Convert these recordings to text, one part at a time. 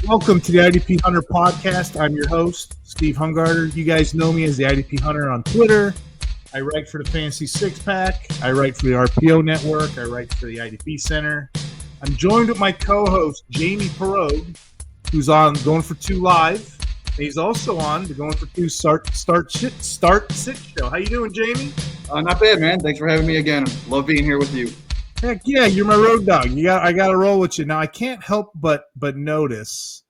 Welcome to the IDP Hunter podcast. I'm your host, Steve Hungarter. You guys know me as the IDP Hunter on Twitter. I write for the Fantasy Six Pack. I write for the RPO Network. I write for the IDP Center. I'm joined with my co-host, Jamie Perog, who's on Going for Two Live. And he's also on the Going for Two Start Sit Show. How you doing, Jamie? Not bad, man. Thanks for having me again. Love being here with you. Heck yeah, you're my road dog. I got to roll with you. Now, I can't help but notice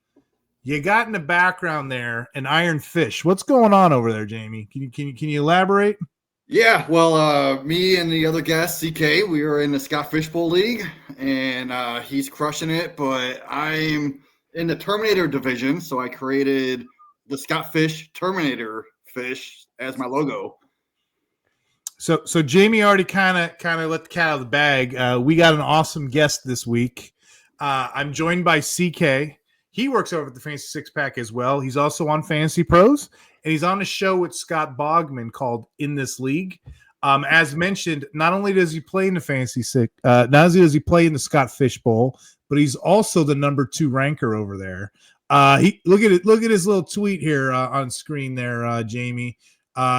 you got in the background there an iron fish. What's going on over there, Jamie? Can you elaborate? Yeah, well, me and the other guest, CK, we are in the Scot Fishbowl League, and he's crushing it, but I'm in the Terminator division, so I created the Scot Fish Terminator fish as my logo. So Jamie already kind of let the cat out of the bag. We got an awesome guest this week. I'm joined by CK. He works over at the Fantasy Six Pack as well. He's also on Fantasy Pros, and he's on a show with Scott Bogman called In This League. As mentioned, not only does he play in the Fantasy Six, not only does he play in the Scot Fishbowl, but he's also the number 2 ranker over there. Look at his little tweet here on screen there, Jamie.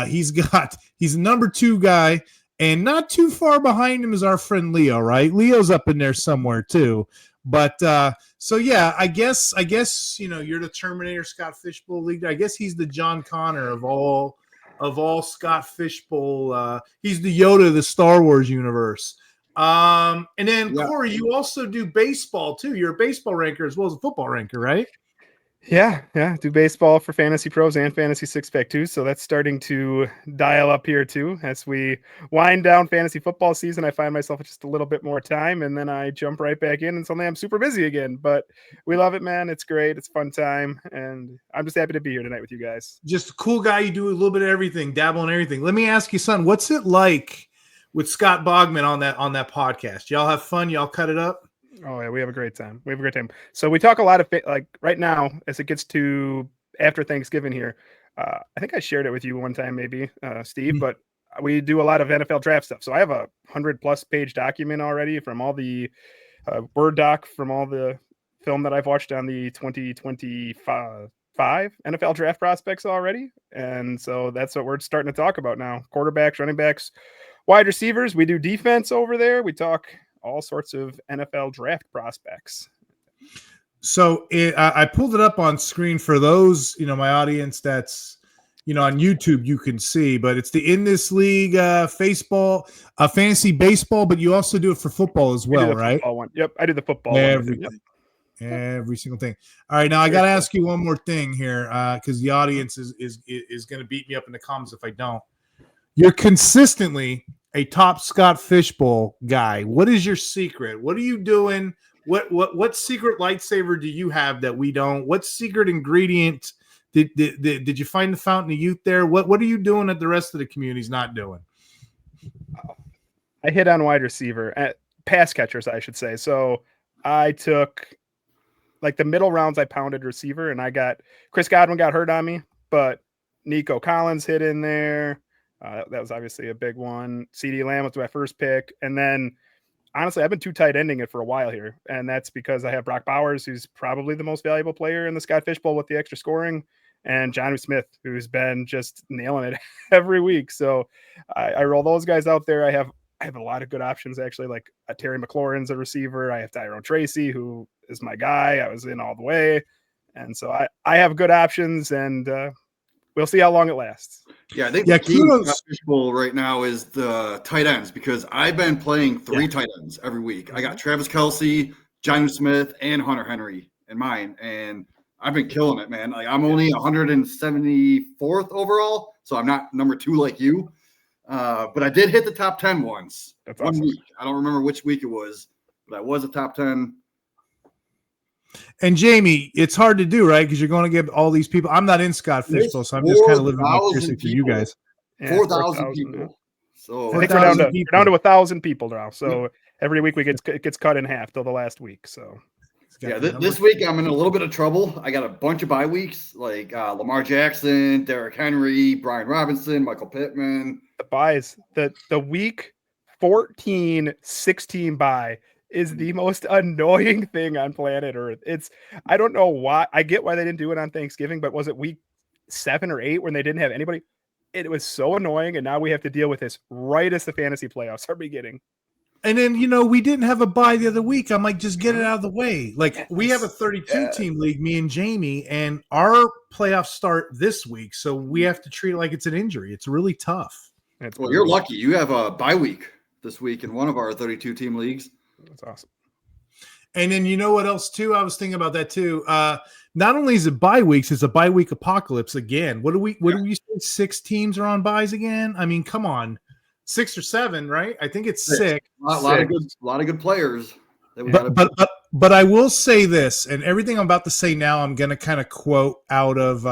He's the number 2 guy, and not too far behind him is our friend Leo, right? Leo's up in there somewhere too. But so yeah, I guess you're the Terminator Scot Fishbowl League. I guess he's the John Connor of all Scot Fishbowl. He's the Yoda of the Star Wars universe. And then Corey, you also do baseball too. You're a baseball ranker as well as a football ranker, right? Yeah. Do baseball for Fantasy Pros and Fantasy Six Pack too. So that's starting to dial up here too. As we wind down fantasy football season, I find myself with just a little bit more time, and then I jump right back in, and suddenly I'm super busy again. But we love it, man. It's great. It's a fun time, and I'm just happy to be here tonight with you guys. Just a cool guy. You do a little bit of everything, dabble in everything. Let me ask you, son, what's it like with Scott Bogman on that podcast? Y'all have fun? Y'all cut it up? Oh yeah, we have a great time. So we talk a lot of like right now as it gets to after Thanksgiving here. I think I shared it with you one time, maybe Steve, but we do a lot of NFL draft stuff. So I have a 100+ page document already from all the Word doc from all the film that I've watched on the 2025 NFL draft prospects already. And so that's what we're starting to talk about now. Quarterbacks, running backs, wide receivers. We do defense over there. We talk all sorts of NFL draft prospects. So I pulled it up on screen for those, my audience that's, on YouTube you can see, but it's the In This League fantasy baseball, but you also do it for football as well, right? One. Yep, I do the football Everything. Yep. Every single thing. All right, now I got to ask you one more thing here because the audience is going to beat me up in the comments if I don't. You're consistently a top Scot Fishbowl guy. What is your secret? What are you doing? What secret lightsaber do you have that we don't? What secret ingredient did you find the fountain of youth there? What are you doing that the rest of the community's not doing? I hit on wide receiver, pass catchers, I should say. So I took like the middle rounds. I pounded receiver, and I got Chris Godwin got hurt on me, but Nico Collins hit in there. That was obviously a big one. CeeDee Lamb was my first pick. And then, honestly, I've been too tight ending it for a while here. And that's because I have Brock Bowers, who's probably the most valuable player in the Scot Fishbowl with the extra scoring, and Jonnu Smith, who's been just nailing it every week. So I roll those guys out there. I have a lot of good options, actually, like Terry McLaurin's a receiver. I have Tyrone Tracy, who is my guy. I was in all the way. And so I have good options, and we'll see how long it lasts. Yeah, I think the key Fishbowl right now is the tight ends, because I've been playing 3 tight ends every week. I got Travis Kelce, Jonnu Smith, and Hunter Henry in mine, and I've been killing it, man. Like, I'm only 174th overall, so I'm not number 2 like you. But I did hit the top 10 once. That's awesome. 1 week. I don't remember which week it was, but I was a top 10. And Jamie, it's hard to do, right? Because you're going to get all these people. I'm not in Scot Fishbowl, so I'm just kind of living vicariously for you guys. 4,000 people. So I think we're down to 1,000 people now. So every week it gets cut in half till the last week. So yeah, this week I'm in a little bit of trouble. I got a bunch of bye weeks, like Lamar Jackson, Derrick Henry, Brian Robinson, Michael Pittman. The buys, the week 14-16 bye is the most annoying thing on planet Earth. I don't know why. I get why they didn't do it on Thanksgiving, but was it week 7 or 8 when they didn't have anybody? It was so annoying, and now we have to deal with this right as the fantasy playoffs are beginning. And then, we didn't have a bye the other week. I'm like, just get it out of the way. Like, we have a 32-team league, me and Jamie, and our playoffs start this week, so we have to treat it like it's an injury. It's really tough. Well, you're lucky. You have a bye week this week in one of our 32-team leagues. That's awesome. And then you know what else, too? I was thinking about that, too. Not only is it bye weeks, it's a bye week apocalypse again. What do we say? 6 teams are on byes again? I mean, come on. 6 or 7, right? I think it's 6. A lot of good players. But I will say this, and everything I'm about to say now, I'm going to kind of quote out of,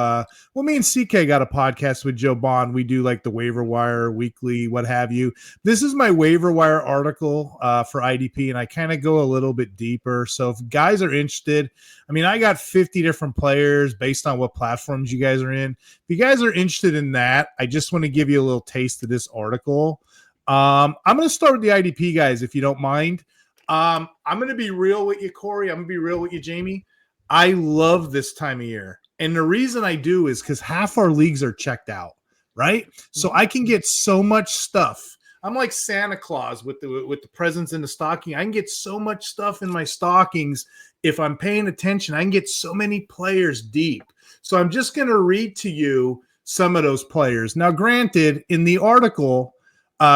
me and CK got a podcast with Joe Bond. We do like the waiver wire weekly, what have you. This is my waiver wire article for IDP, and I kind of go a little bit deeper. So if guys are interested, I got 50 different players based on what platforms you guys are in. If you guys are interested in that, I just want to give you a little taste of this article. I'm going to start with the IDP guys, if you don't mind. I'm going to be real with you, Corey. I'm going to be real with you, Jamie. I love this time of year. And the reason I do is because half our leagues are checked out, right? So I can get so much stuff. I'm like Santa Claus with the presents in the stocking. I can get so much stuff in my stockings. If I'm paying attention, I can get so many players deep. So I'm just going to read to you some of those players. Now, granted, in the article,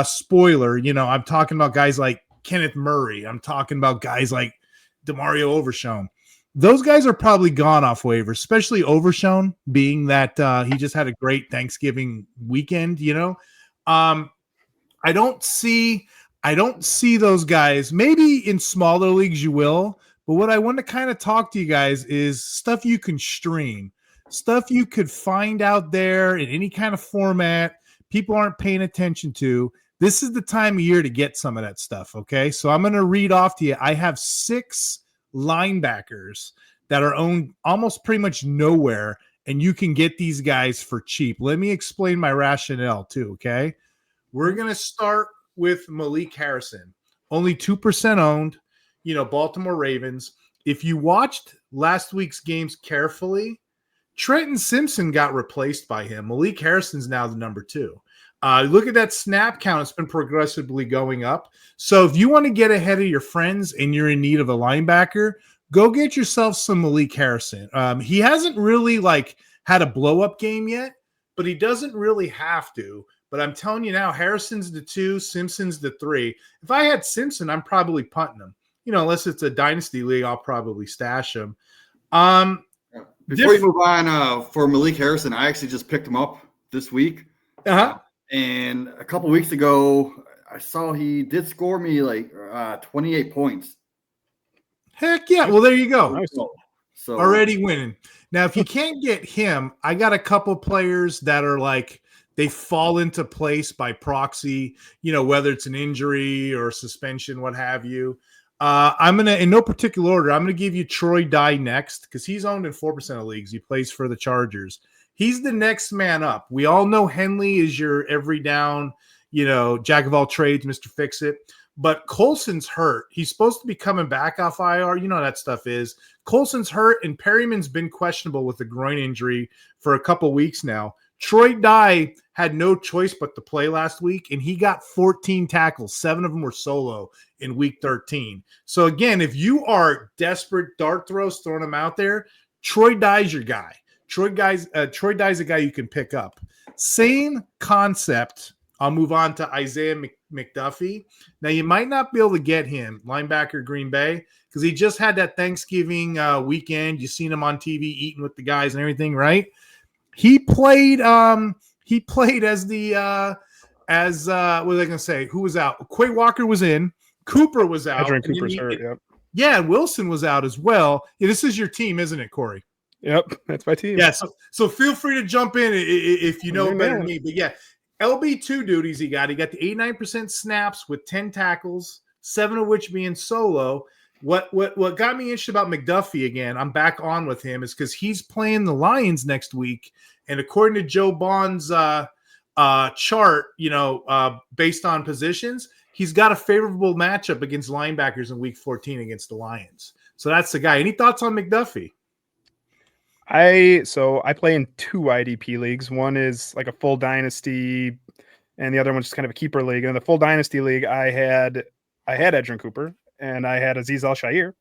spoiler, I'm talking about guys like Kenneth Murray. I'm talking about guys like DeMario Overshown. Those guys are probably gone off waivers, especially Overshown, being that he just had a great Thanksgiving weekend. I don't see those guys. Maybe in smaller leagues you will, but what I want to kind of talk to you guys is stuff you can stream, stuff you could find out there in any kind of format people aren't paying attention to. This is the time of year to get some of that stuff, okay? So I'm going to read off to you. I have 6 linebackers that are owned almost pretty much nowhere, and you can get these guys for cheap. Let me explain my rationale too, okay? We're going to start with Malik Harrison. Only 2% owned, Baltimore Ravens. If you watched last week's games carefully, Trenton Simpson got replaced by him. Malik Harrison's now the number 2. Look at that snap count. It's been progressively going up. So if you want to get ahead of your friends and you're in need of a linebacker, go get yourself some Malik Harrison. He hasn't really had a blow-up game yet, but he doesn't really have to. But I'm telling you now, Harrison's the 2, Simpson's the 3. If I had Simpson, I'm probably punting him. Unless it's a Dynasty league, I'll probably stash him. Before you move on, for Malik Harrison, I actually just picked him up this week. And a couple weeks ago, I saw he did score me 28 points. Heck yeah. Well, there you go. So already winning. Now, if you can't get him, I got a couple players that are they fall into place by proxy, whether it's an injury or suspension, what have you. I'm going to, in no particular order, I'm going to give you Troy Dye next because he's owned in 4% of leagues. He plays for the Chargers. He's the next man up. We all know Henley is your every down, jack of all trades, Mr. Fix-It. But Colson's hurt. He's supposed to be coming back off IR. You know how that stuff is. Colson's hurt, and Perryman's been questionable with a groin injury for a couple weeks now. Troy Dye had no choice but to play last week, and he got 14 tackles. 7 of them were solo in week 13. So, again, if you are desperate dart throws, throwing them out there, Troy Dye's your guy. Troy Dye's a guy you can pick up. Same concept. I'll move on to Isaiah McDuffie. Now, you might not be able to get him, linebacker Green Bay, because he just had that Thanksgiving weekend. You've seen him on TV eating with the guys and everything, right? He played as the what was I going to say? Who was out? Quay Walker was in. Cooper was out. Adrian Cooper's hurt, yep. Yeah, Wilson was out as well. Yeah, this is your team, isn't it, Corey? Yep, that's my team. Yeah, so feel free to jump in if you know better than me. But yeah, LB2 duties he got. He got the 89% snaps with 10 tackles, 7 of which being solo. What got me interested about McDuffie again, I'm back on with him, is because he's playing the Lions next week. And according to Joe Bond's chart, based on positions, he's got a favorable matchup against linebackers in week 14 against the Lions. So that's the guy. Any thoughts on McDuffie? I play in 2 IDP leagues. One is like a full dynasty, and the other one's just kind of a keeper league. And in the full dynasty league, I had Edgerrin Cooper and I had Azeez Al-Shaair.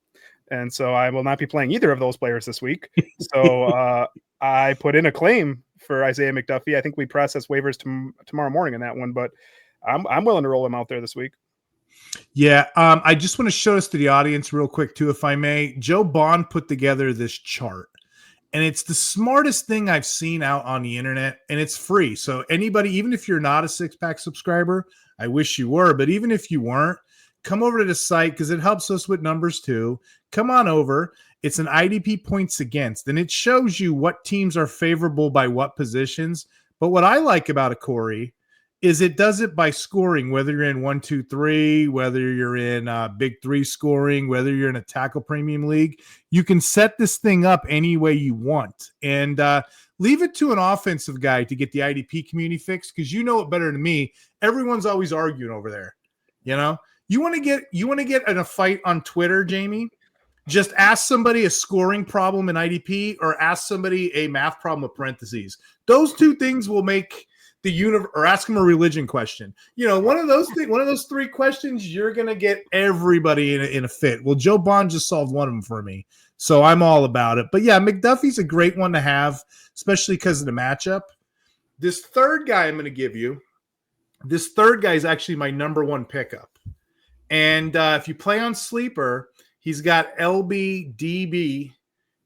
And so I will not be playing either of those players this week. So I put in a claim for Isaiah McDuffie. I think we process waivers tomorrow morning in that one, but I'm willing to roll him out there this week. Yeah, I just want to show this to the audience real quick too, if I may. Joe Bond put together this chart, and it's the smartest thing I've seen out on the internet, and it's free. So anybody, even if you're not a six-pack subscriber, I wish you were, but even if you weren't, come over to the site because it helps us with numbers too. Come on over. It's an IDP points against, and it shows you what teams are favorable by what positions. But what I like about it, Corey, is it does it by scoring, whether you're in 1, 2, 3, whether you're in big 3 scoring, whether you're in a tackle premium league. You can set this thing up any way you want, and leave it to an offensive guy to get the IDP community fixed, because you know it better than me. Everyone's always arguing over there. You know, you want to get in a fight on Twitter, Jamie? Just ask somebody a scoring problem in IDP, or ask somebody a math problem with parentheses. Those 2 things will make the universe, or ask them a religion question. You know, one of those 3 questions, you're going to get everybody in a fit. Well, Joe Bond just solved one of them for me, so I'm all about it. But yeah, McDuffie's a great one to have, especially because of the matchup. This third guy I'm going to give you, this third guy is actually my number 1 pickup. And if you play on Sleeper, he's got LBDB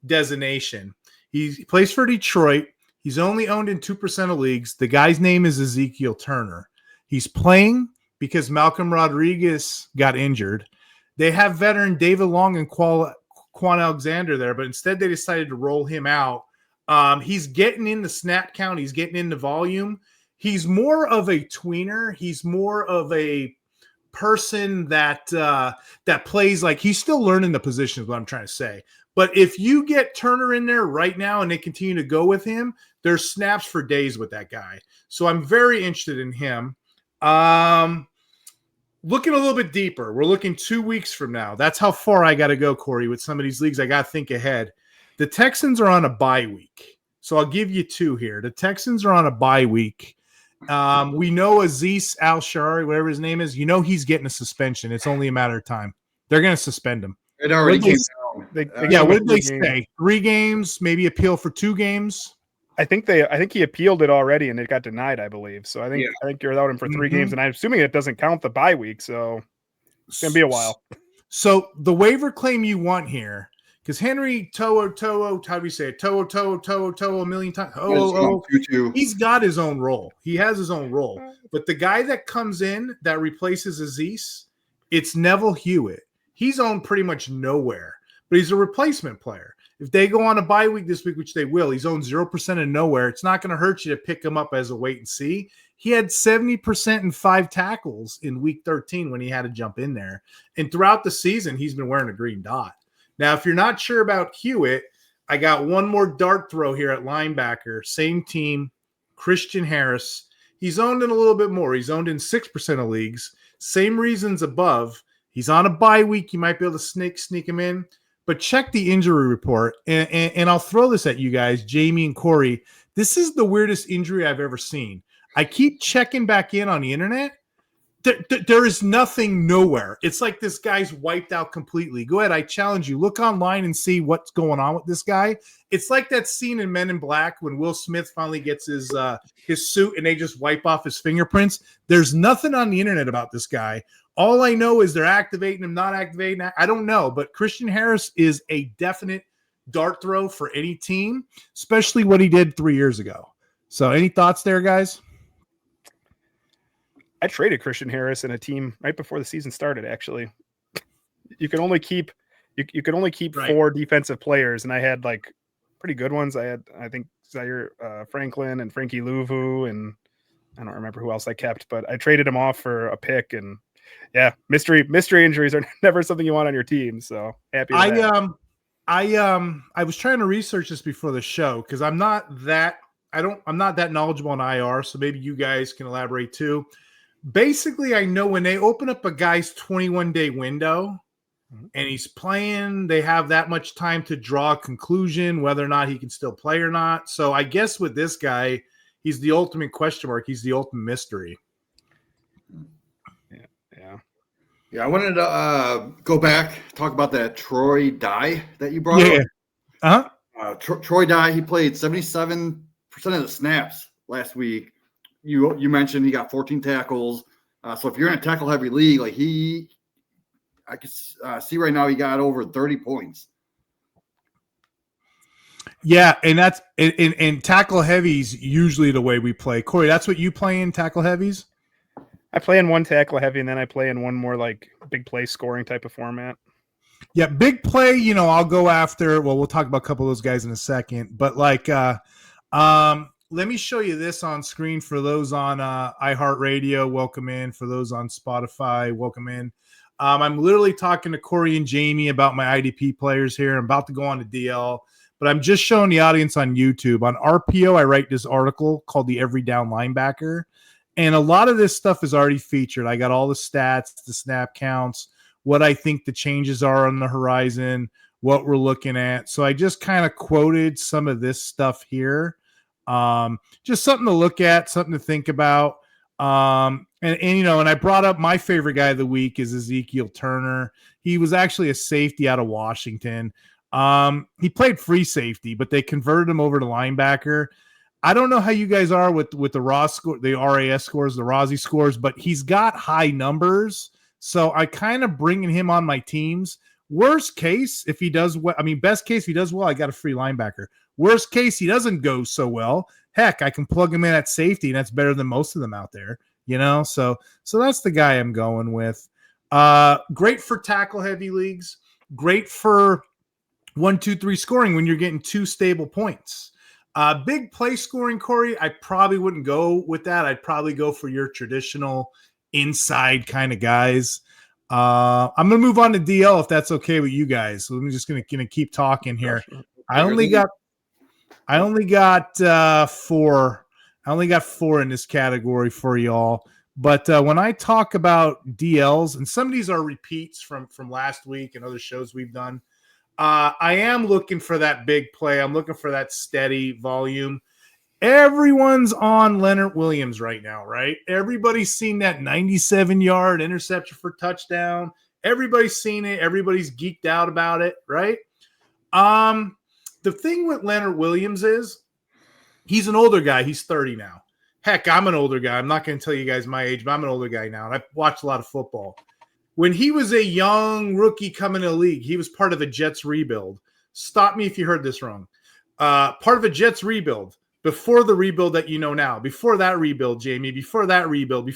designation. He plays for Detroit. He's only owned in 2% of leagues. The guy's name is Ezekiel Turner. He's playing because Malcolm Rodriguez got injured. They have veteran David Long and Quan Alexander there, but instead they decided to roll him out. He's getting in the snap count. He's getting in the volume. He's more of a tweener. He's more of a person that plays like he's still learning the position is what I'm trying to say. But if you get Turner in there right now and they continue to go with him, there's snaps for days with that guy. So I'm very interested in him. Looking a little bit deeper, we're looking 2 weeks from now. That's how far I got to go, Corey, with some of these leagues. I got to think ahead. The Texans are on a bye week. So I'll give you 2 here. The Texans are on a bye week. We know Azeez Al-Shaair, whatever his name is, you know he's getting a suspension. It's only a matter of time. They're going to suspend him. It already came down. What did they say? 3 games, maybe appeal for 2 games. I think he appealed it already and it got denied, I believe. So I think you're without him for 3 games, and I'm assuming it doesn't count the bye week, so it's gonna be a while. So the waiver claim you want here, because Henry how do you say it? To'o a million times. He's got his own role. He has his own role. But the guy that comes in that replaces Azeez, it's Neville Hewitt. He's owned pretty much nowhere, but he's a replacement player. If they go on a bye week this week, which they will, he's owned 0% in nowhere. It's not going to hurt you to pick him up as a wait and see. He had 70% and 5 tackles in week 13 when he had to jump in there. And throughout the season, he's been wearing a green dot. Now, if you're not sure about Hewitt, I got one more dart throw here at linebacker. Same team, Christian Harris. He's owned in a little bit more. He's owned in 6% of leagues. Same reasons above. He's on a bye week. You might be able to sneak him in. But check the injury report, and I'll throw this at you guys, Jamie and Corey. This is the weirdest injury I've ever seen. I keep checking back in on the internet. There is nothing nowhere. It's like this guy's wiped out completely. Go ahead. I challenge you. Look online and see what's going on with this guy. It's like that scene in Men in Black when Will Smith finally gets his suit and they just wipe off his fingerprints. There's nothing on the internet about this guy. All I know is they're activating him, not activating. I don't know, but Christian Harris is a definite dart throw for any team, especially what he did 3 years ago. So any thoughts there, guys? I traded Christian Harris in a team right before the season started, actually. You can only keep right. 4 defensive players, and I had like pretty good ones. I think Zaire Franklin and Frankie Louvu, and I don't remember who else I kept, but I traded him off for a pick, and yeah, mystery injuries are never something you want on your team. So happy with that. I was trying to research this before the show because I'm not that knowledgeable on IR, so maybe you guys can elaborate too. basically I know when they open up a guy's 21-day window and he's playing, they have that much time to draw a conclusion whether or not he can still play or not. So I guess with this guy, he's the ultimate question mark. He's the ultimate mystery. Yeah, I wanted to go back, talk about that Troy Dye that you brought up. Troy Dye, he played 77% of the snaps last week. You mentioned he got 14 tackles. So if you're in a tackle-heavy league, like I can see right now he got over 30 points. Yeah, and that's in tackle heavies usually the way we play. Corey, that's what you play in tackle heavies? I play in one tackle heavy, and then I play in one more like big play scoring type of format. Yeah, big play, I'll go after. Well, we'll talk about a couple of those guys in a second. But like let me show you this on screen for those on iHeartRadio. Welcome in. For those on Spotify, welcome in. I'm literally talking to Corey and Jamie about my IDP players here. I'm about to go on to DL, but I'm just showing the audience on YouTube. On RPO, I write this article called The Every Down Linebacker. And a lot of this stuff is already featured. I got all the stats, the snap counts, what I think the changes are on the horizon, what we're looking at. So I just kind of quoted some of this stuff here. Just something to look at, something to think about. And I brought up my favorite guy of the week is Ezekiel Turner. He was actually a safety out of Washington. He played free safety, but they converted him over to linebacker. I don't know how you guys are with the raw score, the RAS scores, the Rossi scores, but he's got high numbers. So I kind of bringing him on my teams. Worst case, if he does well, best case, if he does well, I got a free linebacker. Worst case, he doesn't go so well. Heck, I can plug him in at safety, and that's better than most of them out there, So that's the guy I'm going with. Great for tackle heavy leagues. Great for 1-2-3 scoring when you're getting 2 stable points. Big play scoring, Corey, I probably wouldn't go with that. I'd probably go for your traditional inside kind of guys. I'm going to move on to DL if that's okay with you guys. So I'm just going to keep talking here. I only got 4. I only got 4 in this category for y'all. But when I talk about DLs, and some of these are repeats from last week and other shows we've done, I am looking for that big play. I'm looking for that steady volume. Everyone's on Leonard Williams right now, right? Everybody's seen that 97-yard interception for touchdown. Everybody's seen it. Everybody's geeked out about it, right? The thing with Leonard Williams is he's an older guy. He's 30 now. Heck, I'm an older guy. I'm not going to tell you guys my age, but I'm an older guy now, and I've watched a lot of football. When he was a young rookie coming to the league, he was part of a Jets rebuild. Stop me if you heard this wrong. Part of a Jets rebuild before the rebuild that you know now. Before that rebuild, Jamie. Before that rebuild.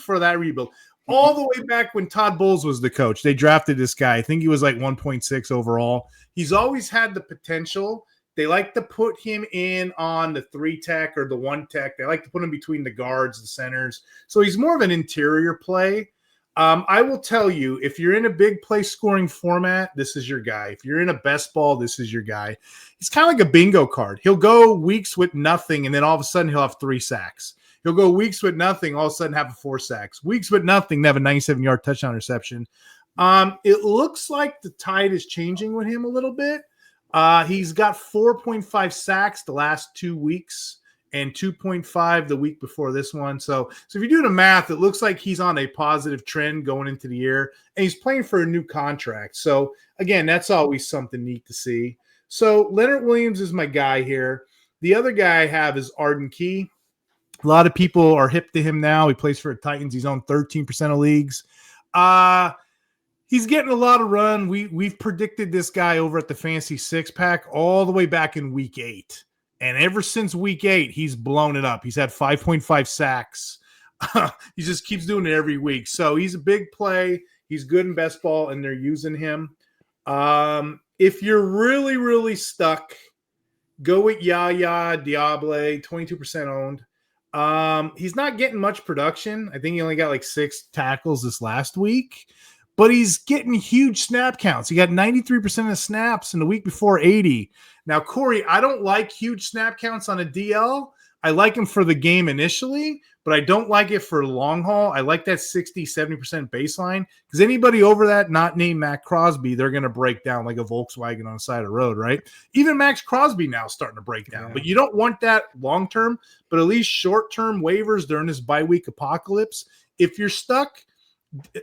All the way back when Todd Bowles was the coach. They drafted this guy. I think he was like 1.6 overall. He's always had the potential. They like to put him in on the 3-tech or the 1-tech. They like to put him between the guards, the centers. So he's more of an interior play. I will tell you, if you're in a big play scoring format, this is your guy. If you're in a best ball, this is your guy. He's kind of like a bingo card. He'll go weeks with nothing, and then all of a sudden he'll have 3 sacks. He'll go weeks with nothing, all of a sudden have 4 sacks. Weeks with nothing, have a 97-yard touchdown reception. It looks like the tide is changing with him a little bit. He's got 4.5 sacks the last 2 weeks. And 2.5 the week before this one. So if you do the math, it looks like he's on a positive trend going into the year, and he's playing for a new contract. So again, that's always something neat to see. So Leonard Williams is my guy here. The other guy I have is Arden Key. A lot of people are hip to him now. He plays for the Titans. He's on 13% of leagues. He's getting a lot of run. We've predicted this guy over at the Fantasy Six Pack all the way back in week 8. And ever since week 8, he's blown it up. He's had 5.5 sacks. He just keeps doing it every week. So he's a big play. He's good in best ball, and they're using him. If you're really, really stuck, go with Yaya Diable, 22% owned. He's not getting much production. I think he only got like 6 tackles this last week. But he's getting huge snap counts. He got 93% of the snaps, and the week before 80. Now, Corey, I don't like huge snap counts on a DL, I like him for the game initially, but I don't like it for long haul. I like that 60, 70% baseline because anybody over that not named Matt Crosby, they're going to break down like a Volkswagen on the side of the road, right? Even Max Crosby now is starting to break down, but you don't want that long term, but at least short term waivers during this bye week apocalypse. If you're stuck,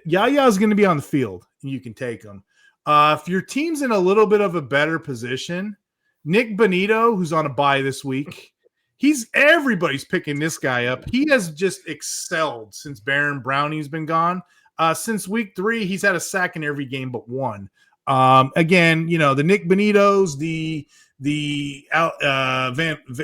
Yaya is going to be on the field and you can take him. If your team's in a little bit of a better position, Nick Bonito, who's on a bye this week, everybody's picking this guy up. He has just excelled since Baron Brownie's been gone. Since week 3, he's had a sack in every game but one. Again, the Nick Bonitos, the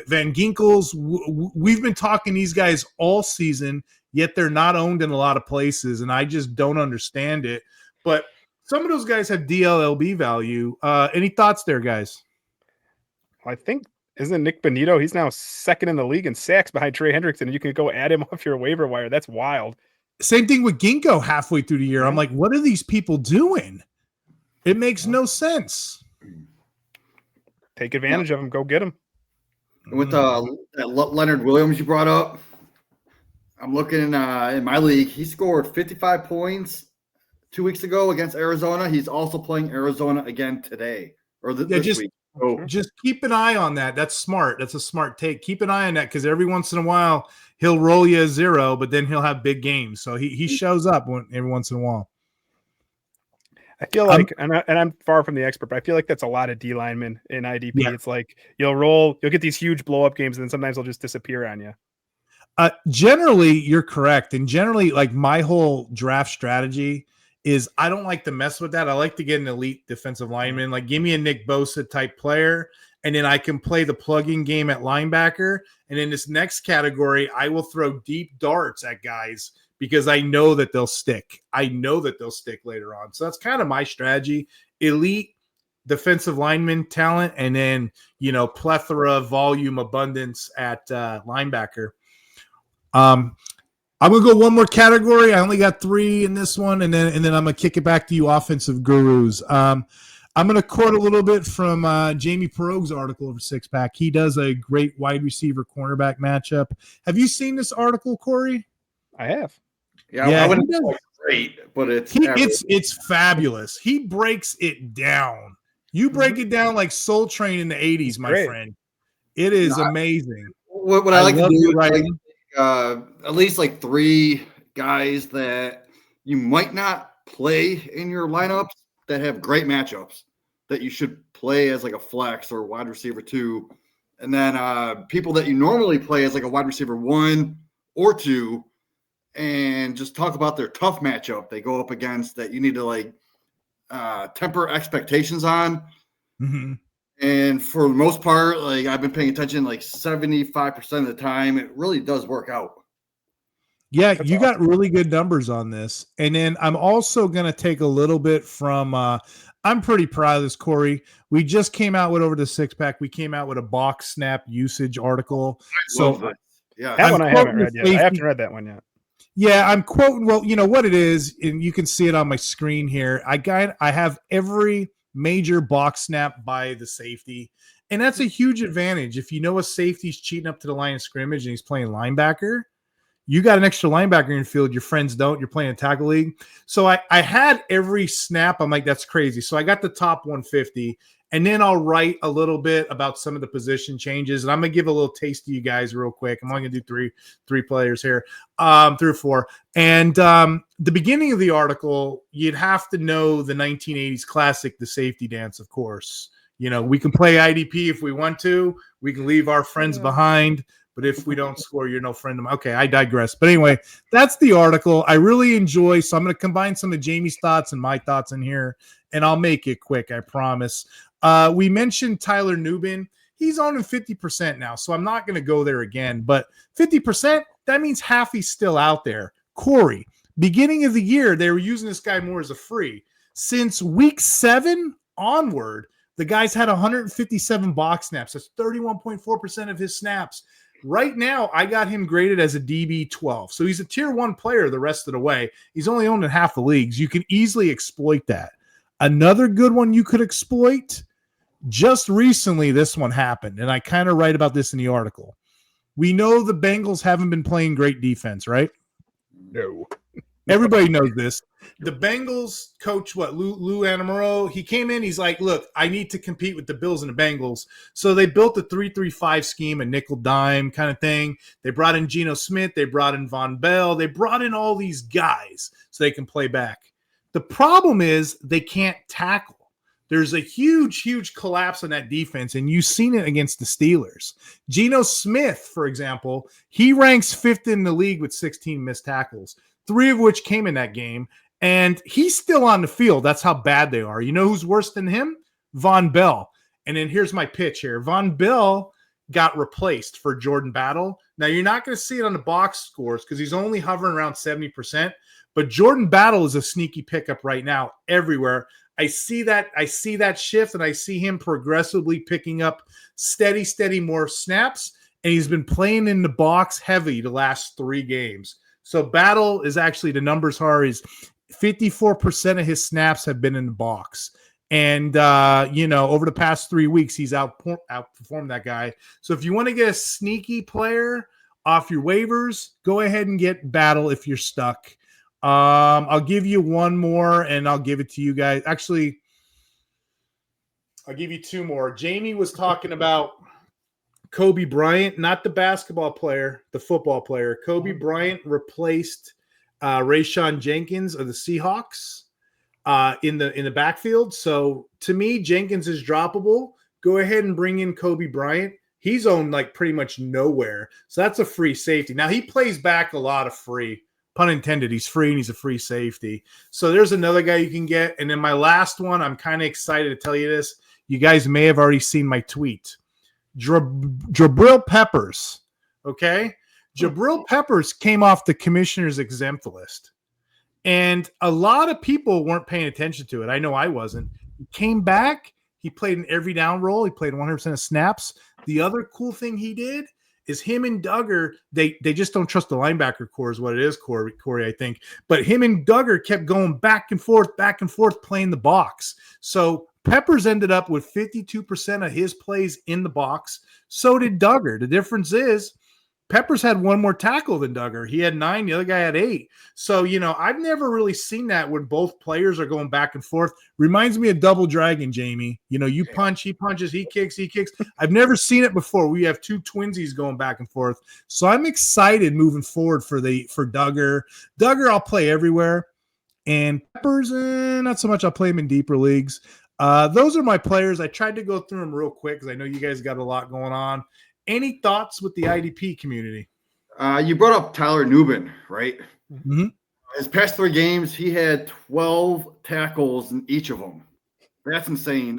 Van Ginkels, we've been talking these guys all season, yet they're not owned in a lot of places, and I just don't understand it. But some of those guys have DLLB value. Any thoughts there, guys? I think, isn't Nick Bonito? He's now second in the league in sacks behind Trey Hendrickson, and you can go add him off your waiver wire. That's wild. Same thing with Ginkgo halfway through the year. I'm like, what are these people doing? It makes no sense. Take advantage of him. Go get him. With that Leonard Williams you brought up, I'm looking in my league. He scored 55 points 2 weeks ago against Arizona. He's also playing Arizona again today or this week. So just keep an eye on that. That's smart. That's a smart take. Keep an eye on that because every once in a while he'll roll you a 0, but then he'll have big games. So he shows up every once in a while. I feel like, and I'm far from the expert, but I feel like that's a lot of D linemen in IDP. Yeah. It's like you'll get these huge blow up games, and then sometimes they'll just disappear on you. Generally, you're correct, and generally, like my whole draft strategy is I don't like to mess with that. I like to get an elite defensive lineman. Like, give me a Nick Bosa type player, and then I can play the plug-in game at linebacker. And in this next category, I will throw deep darts at guys because I know that they'll stick. I know that they'll stick later on. So that's kind of my strategy. Elite defensive lineman talent, and then, plethora, volume, abundance at linebacker. I'm going to go one more category. I only got 3 in this one, and then I'm going to kick it back to you offensive gurus. I'm going to quote a little bit from Jamie Perog's article over Six Pack. He does a great wide receiver cornerback matchup. Have you seen this article, Corey? I have. Yeah, I wouldn't say it's great, but it's fabulous. He breaks it down. You break it down like Soul Train in the 80s, my friend. It is amazing. What I like to do is at least like 3 guys that you might not play in your lineups that have great matchups that you should play as like a flex or wide receiver 2. And then people that you normally play as like a wide receiver 1 or 2, and just talk about their tough matchup they go up against that you need to temper expectations on. Mm-hmm. And for the most part, like I've been paying attention, like 75% of the time, it really does work out. Yeah, you got really good numbers on this. And then I'm also going to take a little bit from I'm pretty proud of this, Corey. We just came out with over the Six Pack. We came out with a box snap usage article. Yeah, that one I haven't read yet. I haven't read that one yet. Yeah, I'm quoting. Well, you know what it is, and you can see it on my screen here. I have every major box snap by the safety, and that's a huge advantage. If you know a safety's cheating up to the line of scrimmage and he's playing linebacker, you got an extra linebacker in your field. Your friends don't. You're playing a tackle league. So I had every snap. I'm like, that's crazy. So I got the top 150, and then I'll write a little bit about some of the position changes. And I'm going to give a little taste to you guys real quick. I'm only going to do three players here, 3 or 4. And the beginning of the article, you'd have to know the 1980s classic, The Safety Dance, of course. We can play IDP if we want to. We can leave our friends behind. But if we don't score, you're no friend of mine. Okay, I digress. But anyway, that's the article. I really enjoy. So I'm going to combine some of Jamie's thoughts and my thoughts in here, and I'll make it quick, I promise. We mentioned Tyler Nubin. He's on 50% now, so I'm not going to go there again. But 50%, that means half he's still out there. Corey, beginning of the year, they were using this guy more as a free. Since week 7 onward, the guy's had 157 box snaps. That's 31.4% of his snaps. Right now, I got him graded as a DB12. So he's a tier 1 player the rest of the way. He's only owned in half the leagues. You can easily exploit that. Another good one you could exploit, just recently this one happened, and I kind of write about this in the article. We know the Bengals haven't been playing great defense, right? No. Everybody knows this. The Bengals coach, Lou Anamuro, he came in, he's like, look, I need to compete with the Bills and the Bengals. So they built a 3-3-5 scheme, a nickel dime kind of thing. They brought in Geno Smith. They brought in Von Bell. They brought in all these guys so they can play back. The problem is they can't tackle. There's a huge collapse in that defense, and you've seen it against the Steelers. Geno Smith, for example, he ranks 5th in the league with 16 missed tackles, 3 of which came in that game, and he's still on the field. That's how bad they are. You know who's worse than him? Von Bell. And then here's my pitch here. Von Bell got replaced for Jordan Battle. Now, you're not going to see it on the box scores because he's only hovering around 70%, but Jordan Battle is a sneaky pickup right now everywhere. I see that shift, and I see him progressively picking up steady more snaps, and he's been playing in the box heavy the last 3 games. So Battle is actually, the numbers are, is 54% of his snaps have been in the box. And, over the past 3 weeks, he's outperformed that guy. So if you want to get a sneaky player off your waivers, go ahead and get Battle if you're stuck. I'll give you one more, and I'll give it to you guys. Actually, I'll give you 2 more. Jamie was talking about Kobe Bryant, not the basketball player, the football player. Kobe Bryant replaced Rayshon Jenkins of the Seahawks in the backfield. So to me, Jenkins is droppable. Go ahead and bring in Kobe Bryant. He's owned like pretty much nowhere. So that's a free safety. Now he plays back a lot of free. Pun intended, he's free and he's a free safety. So there's another guy you can get. And then my last one, I'm kind of excited to tell you this. You guys may have already seen my tweet. Jabril Peppers, okay? Jabril Peppers came off the commissioner's exempt list. And a lot of people weren't paying attention to it. I know I wasn't. He came back. He played an every down role. He played 100% of snaps. The other cool thing he did is him and Duggar, they just don't trust the linebacker core is what it is, Corey, I think. But him and Duggar kept going back and forth, playing the box. So Peppers ended up with 52% of his plays in the box. So did Duggar. The difference is Peppers had 1 more tackle than Duggar. He had 9. The other guy had 8. So, I've never really seen that when both players are going back and forth. Reminds me of Double Dragon, Jamie. You punch, he punches, he kicks. I've never seen it before. We have 2 twinsies going back and forth. So I'm excited moving forward for Duggar. Duggar, I'll play everywhere. And Peppers, not so much. I'll play him in deeper leagues. Those are my players. I tried to go through them real quick because I know you guys got a lot going on. Any thoughts with the IDP community? You brought up Tyler Nubin, right? Mm-hmm. His past 3 games, he had 12 tackles in each of them. That's insane.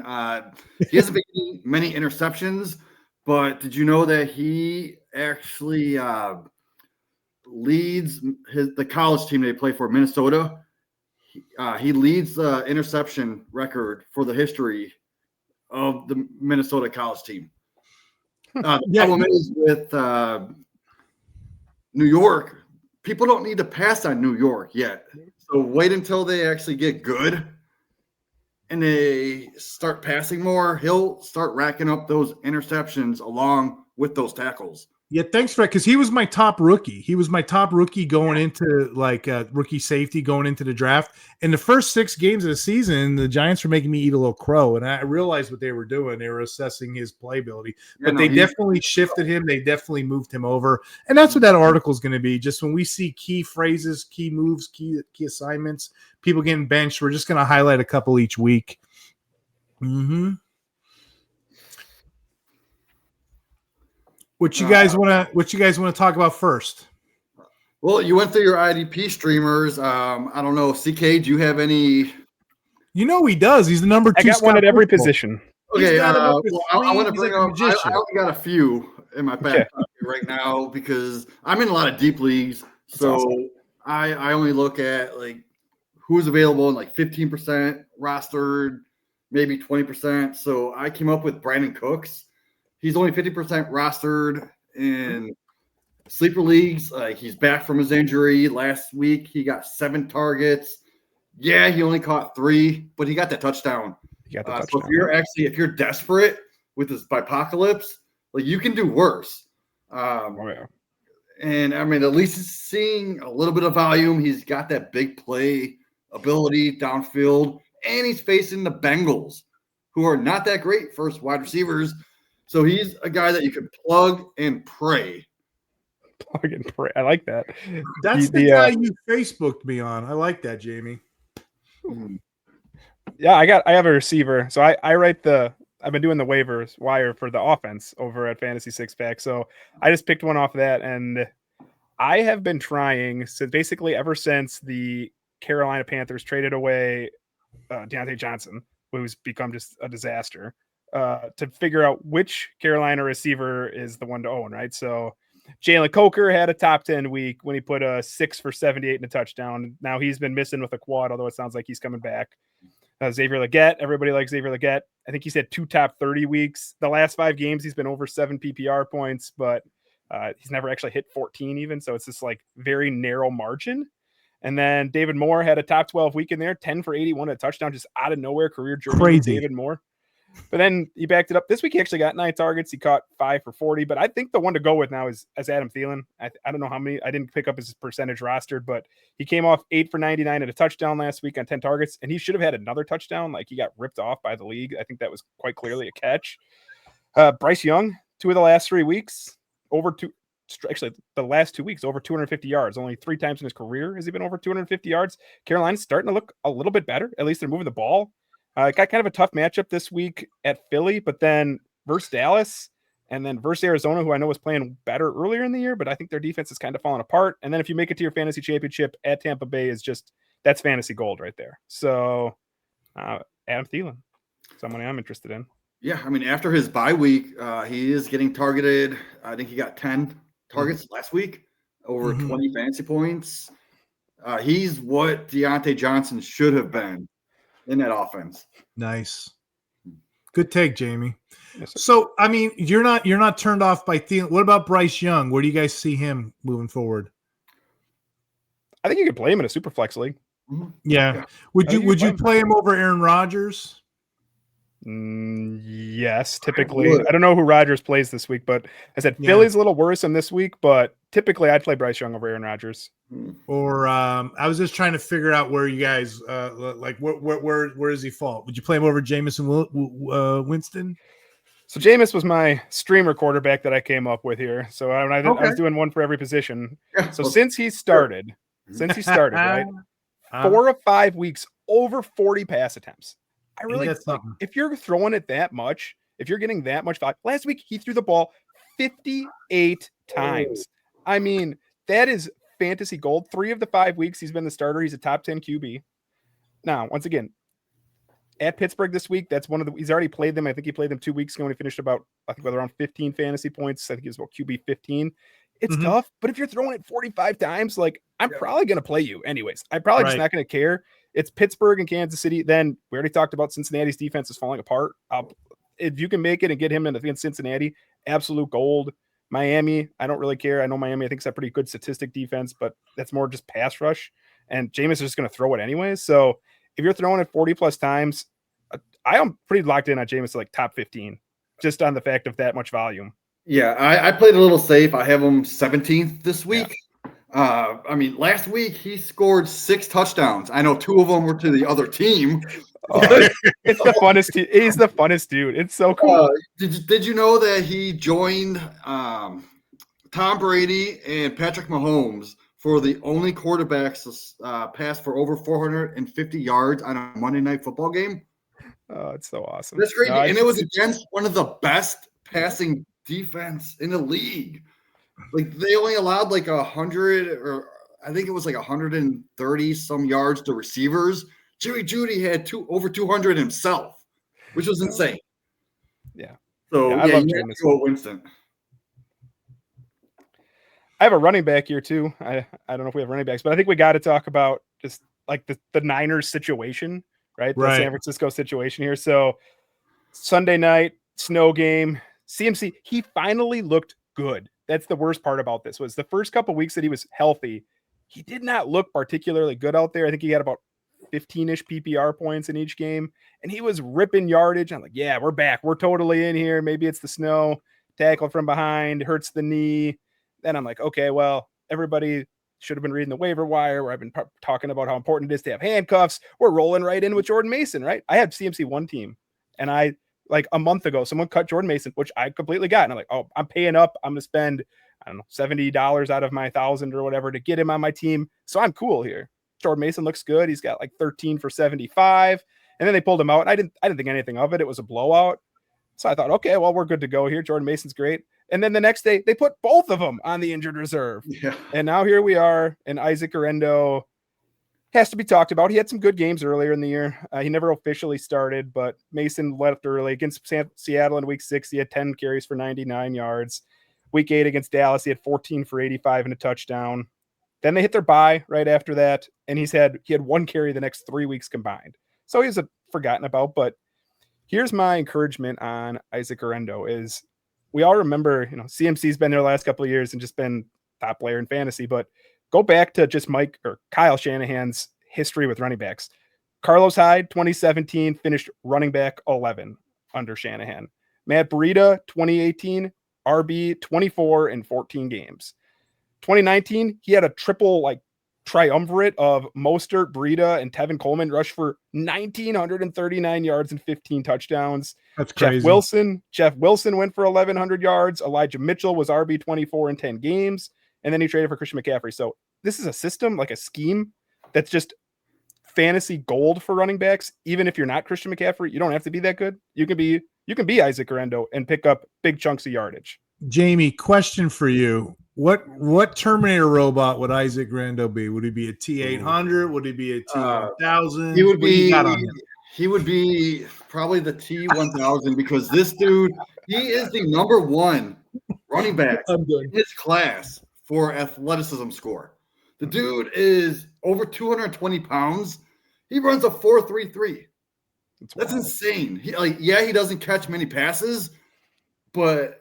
He hasn't made many interceptions, but did you know that he actually leads the college team they play for, Minnesota? He leads the interception record for the history of the Minnesota college team. The problem is with New York, people don't need to pass on New York yet. So wait until they actually get good and they start passing more. He'll start racking up those interceptions along with those tackles. Yeah, thanks for that, because he was my top rookie. He was my top rookie going into rookie safety going into the draft. In the first 6 games of the season, the Giants were making me eat a little crow, and I realized what they were doing. They were assessing his playability, but they definitely shifted him. They definitely moved him over, and that's what that article is going to be. Just when we see key phrases, key moves, key assignments, people getting benched, we're just going to highlight a couple each week. Mm-hmm. What you guys want to talk about first? Well, you went through your IDP streamers. I don't know, CK, do you have any? He does. He's the number 2. I got one at every position. Okay, I want to bring up. I only got a few in my back pocket right now because I'm in a lot of deep leagues. So awesome. I only look at like who's available in like 15% rostered, maybe 20%. So I came up with Brandon Cooks. He's only 50% rostered in sleeper leagues. He's back from his injury. Last week, he got 7 targets. Yeah, he only caught 3, but he got the touchdown. So if you're desperate with this apocalypse, like you can do worse. Oh, yeah. And I mean, at least he's seeing a little bit of volume. He's got that big play ability downfield, and he's facing the Bengals, who are not that great first wide receivers. So he's a guy that you can plug and pray. Plug and pray. I like that. That's the guy you Facebooked me on. I like that, Jamie. Yeah, I have a receiver. So I've been doing the waivers wire for the offense over at Fantasy Six Pack. So I just picked one off of that, and I have been trying basically ever since the Carolina Panthers traded away Deontay Johnson, who's become just a disaster, to figure out which Carolina receiver is the one to own, right? So Jalen Coker had a top 10 week when he put a 6 for 78 and a touchdown. Now he's been missing with a quad, although it sounds like he's coming back. Xavier Legette, everybody likes Xavier Legette. I think he's had 2 top 30 weeks. The last 5 games, he's been over 7 PPR points, but he's never actually hit 14 even. So it's this like very narrow margin. And then David Moore had a top 12 week in there, 10 for 81, a touchdown just out of nowhere, career journey. David Moore. But then he backed it up. This week he actually got 9 targets. He caught 5 for 40. But I think the one to go with now is Adam Thielen. I don't know how many. I didn't pick up his percentage rostered, but he came off 8 for 99 and a touchdown last week on 10 targets. And he should have had another touchdown. Like he got ripped off by the league. I think that was quite clearly a catch. Bryce Young, 2 of the last 3 weeks, actually the last 2 weeks, over 250 yards. Only 3 times in his career has he been over 250 yards. Carolina's starting to look a little bit better. At least they're moving the ball. Got kind of a tough matchup this week at Philly, but then versus Dallas and then versus Arizona, who I know was playing better earlier in the year, but I think their defense is kind of falling apart. And then if you make it to your fantasy championship at Tampa Bay that's fantasy gold right there. So Adam Thielen, someone I'm interested in. Yeah, I mean, after his bye week, he is getting targeted. I think he got 10 targets last week, over 20 fantasy points. He's what Deontay Johnson should have been in that offense. Nice. Good take, Jamie. Yes, so, I mean, you're not turned off by Thielen. What about Bryce Young? Where do you guys see him moving forward? I think you could play him in a super flex league. Yeah. Would you play him over Aaron Rodgers? Yes, typically. I don't know who Rodgers plays this week, but I said Philly's a little worrisome this week, but typically I'd play Bryce Young over Aaron Rodgers. Or I was just trying to figure out where you guys like where does he fall? Would you play him over Jameis Winston? So Jameis was my streamer quarterback that I came up with here. So I was doing one for every position. So since he started, right, 4 of 5 weeks, over 40 pass attempts. I really like, if you're throwing it that much, if you're getting that much value. Last week he threw the ball 58 times. I mean, that is fantasy gold. 3 of the 5 weeks he's been the starter. He's a top 10 QB. Now, once again, at Pittsburgh this week, that's he's already played them. I think he played them 2 weeks ago when he finished around 15 fantasy points. I think he was about QB 15. It's tough, but if you're throwing it 45 times, like I'm probably going to play you anyways. I'm probably just not going to care. It's Pittsburgh and Kansas City. Then we already talked about Cincinnati's defense is falling apart. If you can make it and get him against Cincinnati, absolute gold. Miami, I don't really care. I know Miami, I think, is a pretty good statistic defense, but that's more just pass rush. And Jameis is just going to throw it anyways. So if you're throwing it 40 plus times, I am pretty locked in on Jameis like top 15, just on the fact of that much volume. Yeah, I played a little safe. I have him 17th this week. Yeah. I mean, last week he scored 6 touchdowns. I know 2 of them were to the other team. It's the funnest. He's the funnest dude. It's so cool. Did you know that he joined Tom Brady and Patrick Mahomes for the only quarterbacks to pass for over 450 yards on a Monday Night Football game? Oh, it's so awesome. That's crazy. And it was against one of the best passing defense in the league. Like they only allowed like 100, or I think it was like 130 some yards to receivers. Jerry Jeudy had over 200 himself, which was insane. Yeah. So I love Jameis. Winston. I have a running back here too. I don't know if we have running backs, but I think we got to talk about just like the Niners situation, right? The San Francisco situation here. So Sunday night, snow game, CMC, he finally looked good. That's the worst part about this was the first couple weeks that he was healthy. He did not look particularly good out there. I think he had about 15-ish PPR points in each game, and he was ripping yardage. I'm like, yeah, we're back. We're totally in here. Maybe it's the snow. tackle from behind, hurts the knee. Then I'm like, okay, well, everybody should have been reading the waiver wire where I've been talking about how important it is to have handcuffs. We're rolling right in with Jordan Mason, right? I had CMC one team, and I like a month ago, someone cut Jordan Mason, which I completely got. And I'm like, oh, I'm paying up. I'm going to spend, I don't know, $70 out of my 1,000 or whatever to get him on my team. So I'm cool here. Jordan Mason looks good. He's got like 13 for 75. And then they pulled him out. And I didn't think anything of it. It was a blowout. So I thought, okay, well, we're good to go here. Jordan Mason's great. And then the next day, they put both of them on the injured reserve. Yeah. And now here we are, and Isaac Orendo has to be talked about. He had some good games earlier in the year. He never officially started, but Mason left early. Against Seattle in week 6, he had 10 carries for 99 yards. Week 8 against Dallas, he had 14 for 85 and a touchdown. Then they hit their bye right after that, and he had one carry the next 3 weeks combined. So he's forgotten about, but here's my encouragement on Isaac Orendo is we all remember, CMC's been there the last couple of years and just been top player in fantasy, but go back to just Kyle Shanahan's history with running backs. Carlos Hyde, 2017, finished running back 11 under Shanahan. Matt Breida, 2018, RB 24 in 14 games. 2019, he had a triple triumvirate of Mostert, Breida, and Tevin Coleman rush for 1,939 yards and 15 touchdowns. That's crazy. Jeff Wilson went for 1,100 yards. Elijah Mitchell was RB 24 in 10 games. And then he traded for Christian McCaffrey. So this is a system, like a scheme, that's just fantasy gold for running backs. Even if you're not Christian McCaffrey, you don't have to be that good. You can be Isaac Orendo and pick up big chunks of yardage. Jamie, question for you. What Terminator robot would Isaac Orendo be? Would he be a T800? Would he be a T1000? He would be probably the T1000 because this dude, he is the number one running back in his class for athleticism score. The dude is over 220 pounds. He runs a 4.33. That's insane. He doesn't catch many passes, but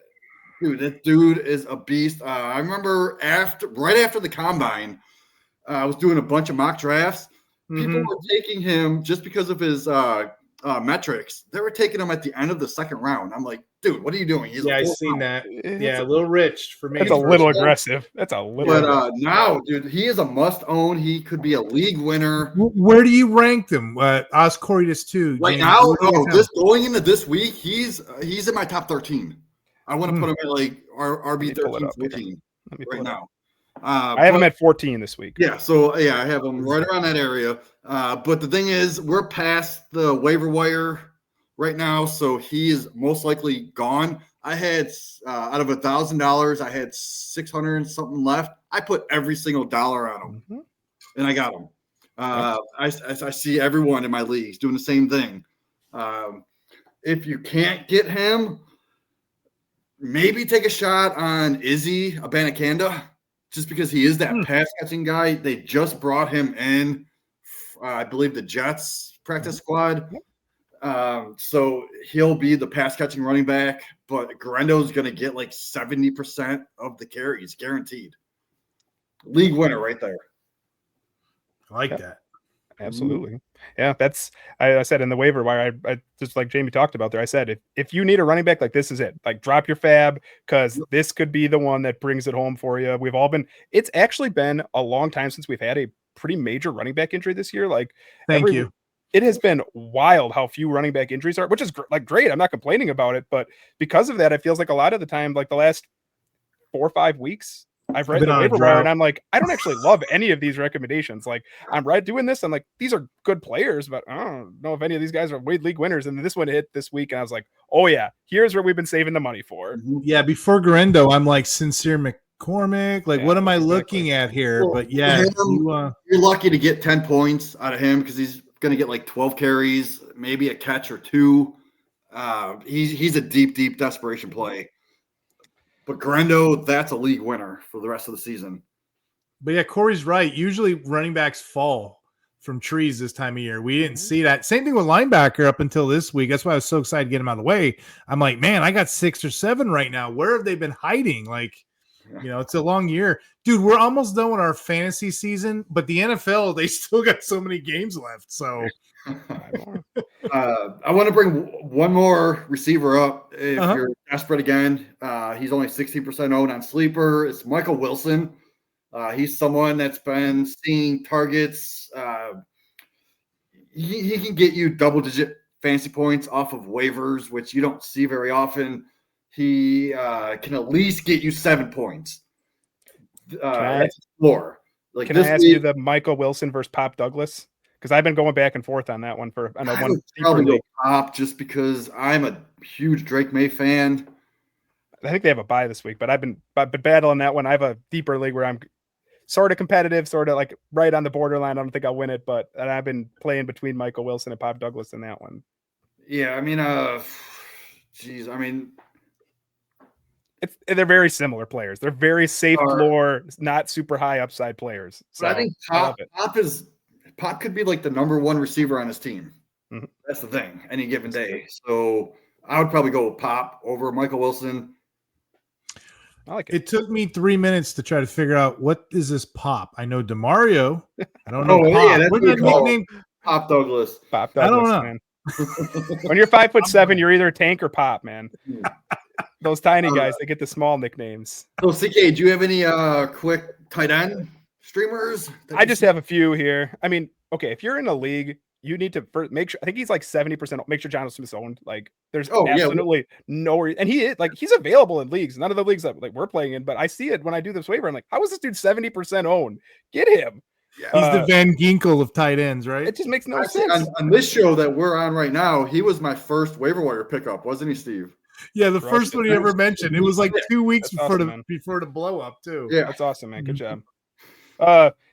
dude, that dude is a beast. I remember right after the combine, I was doing a bunch of mock drafts. People were taking him just because of his metrics. They were taking him at the end of the second round. I'm like, dude, what are you doing? I've seen that. Yeah, a little rich for me. That's a little aggressive. But now, dude, he is a must-own. He could be a league winner. Where do you rank them? Oscoritas too. Right now, going into this week, he's in my top 13. I want to put him at RB 13, 14 right now. I have him at 14 this week. Yeah, so I have him right around that area. But the thing is, we're past the waiver wire right now, so he is most likely gone. I had out of $1,000, I had 600 and something left. I put every single dollar on him, and I got him. I see everyone in my leagues doing the same thing. If you can't get him, maybe take a shot on Izzy Abanikanda, just because he is that pass-catching guy. They just brought him in, I believe, the Jets practice squad. So he'll be the pass-catching running back, but Orendo's going to get 70% of the carries, guaranteed. League winner right there. I like that. Absolutely. Yeah, that's I said in the waiver wire, I just like Jamie talked about there, I said if you need a running back, this is it. Drop your fab, because this could be the one that brings it home for you. It's actually been a long time since we've had a pretty major running back injury this year. Thank you. It has been wild how few running back injuries are, which is great. I'm not complaining about it, but because of that, it feels like a lot of the time, the last 4 or 5 weeks, I've read the waiver wire and I'm like, I don't actually love any of these recommendations. I'm doing this. I'm like, these are good players, but I don't know if any of these guys are league winners. And this one hit this week, and I was like, oh yeah, here's where we've been saving the money for. Yeah, before Orendo, I'm like Sincere McCormick. What am I looking at here? But yeah, you're lucky to get 10 points out of him because he's going to get 12 carries, maybe a catch or two. He's a deep desperation play. But Orendo, that's a league winner for the rest of the season. But yeah, Corey's right. Usually running backs fall from trees this time of year. We didn't see that. Same thing with linebacker up until this week. That's why I was so excited to get him out of the way. I'm like, man, I got 6 or 7 right now. Where have they been hiding? It's a long year. Dude, we're almost done with our fantasy season, but the NFL, they still got so many games left. So I want to bring one more receiver up if you're desperate again. He's only 60% owned on Sleeper. It's Michael Wilson. He's someone that's been seeing targets. He can get you double-digit fantasy points off of waivers, which you don't see very often. He can at least get you 7 points. That's his floor. Like, can I ask you the Michael Wilson versus Pop Douglas? Because I've been going back and forth on that one for I know one. Probably go Pop just because I'm a huge Drake May fan. I think they have a bye this week, but I've been battling that one. I have a deeper league where I'm sort of competitive, sort of like right on the borderline. I don't think I'll win it, but I've been playing between Michael Wilson and Pop Douglas in that one. Yeah, I mean, they're very similar players. They're very safe floor, not super high upside players. So I think Pop could be like the number one receiver on his team. Mm-hmm. That's the thing, any given day. So I would probably go with Pop over Michael Wilson. I like it. It took me 3 minutes to try to figure out what is this Pop. I know DeMario. I don't know. Pop. Yeah, that's what nickname? Pop Douglas. Pop Douglas. I don't know. Man. When you're 5'7", you're either Tank or Pop, man. Those tiny guys, they get the small nicknames. So, CK, do you have any quick tight end streamers? I just have a few here. I mean, okay, if you're in a league, you need to make sure. I think he's like 70%. Make sure Jonathan Smith's owned. Like, there's absolutely no reason. And he is like, he's available in leagues. None of the leagues that like we're playing in, but I see it when I do this waiver. I'm like, how is this dude 70% owned? Get him. Yeah. He's the Van Ginkel of tight ends, right? It just makes no sense. On this show that we're on right now, he was my first waiver wire pickup, wasn't he, Steve? Yeah, the first one he ever mentioned. It was like 2 weeks before the blow up, too. Yeah, that's awesome, man. Good job.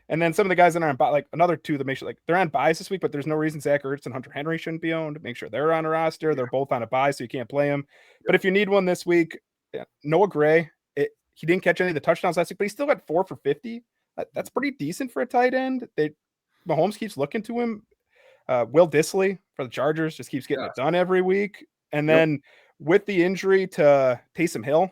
And then some of the guys that are on like another two that make sure like they're on buys this week, but there's no reason Zach Ertz and Hunter Henry shouldn't be owned. Make sure they're on a roster. They're both on a buy, so you can't play them. But if you need one this week, Noah Gray, he didn't catch any of the touchdowns last week, but he still got 4 for 50. That's pretty decent for a tight end. Mahomes keeps looking to him. Will Dissly for the Chargers just keeps getting it done every week. And then with the injury to Taysom Hill,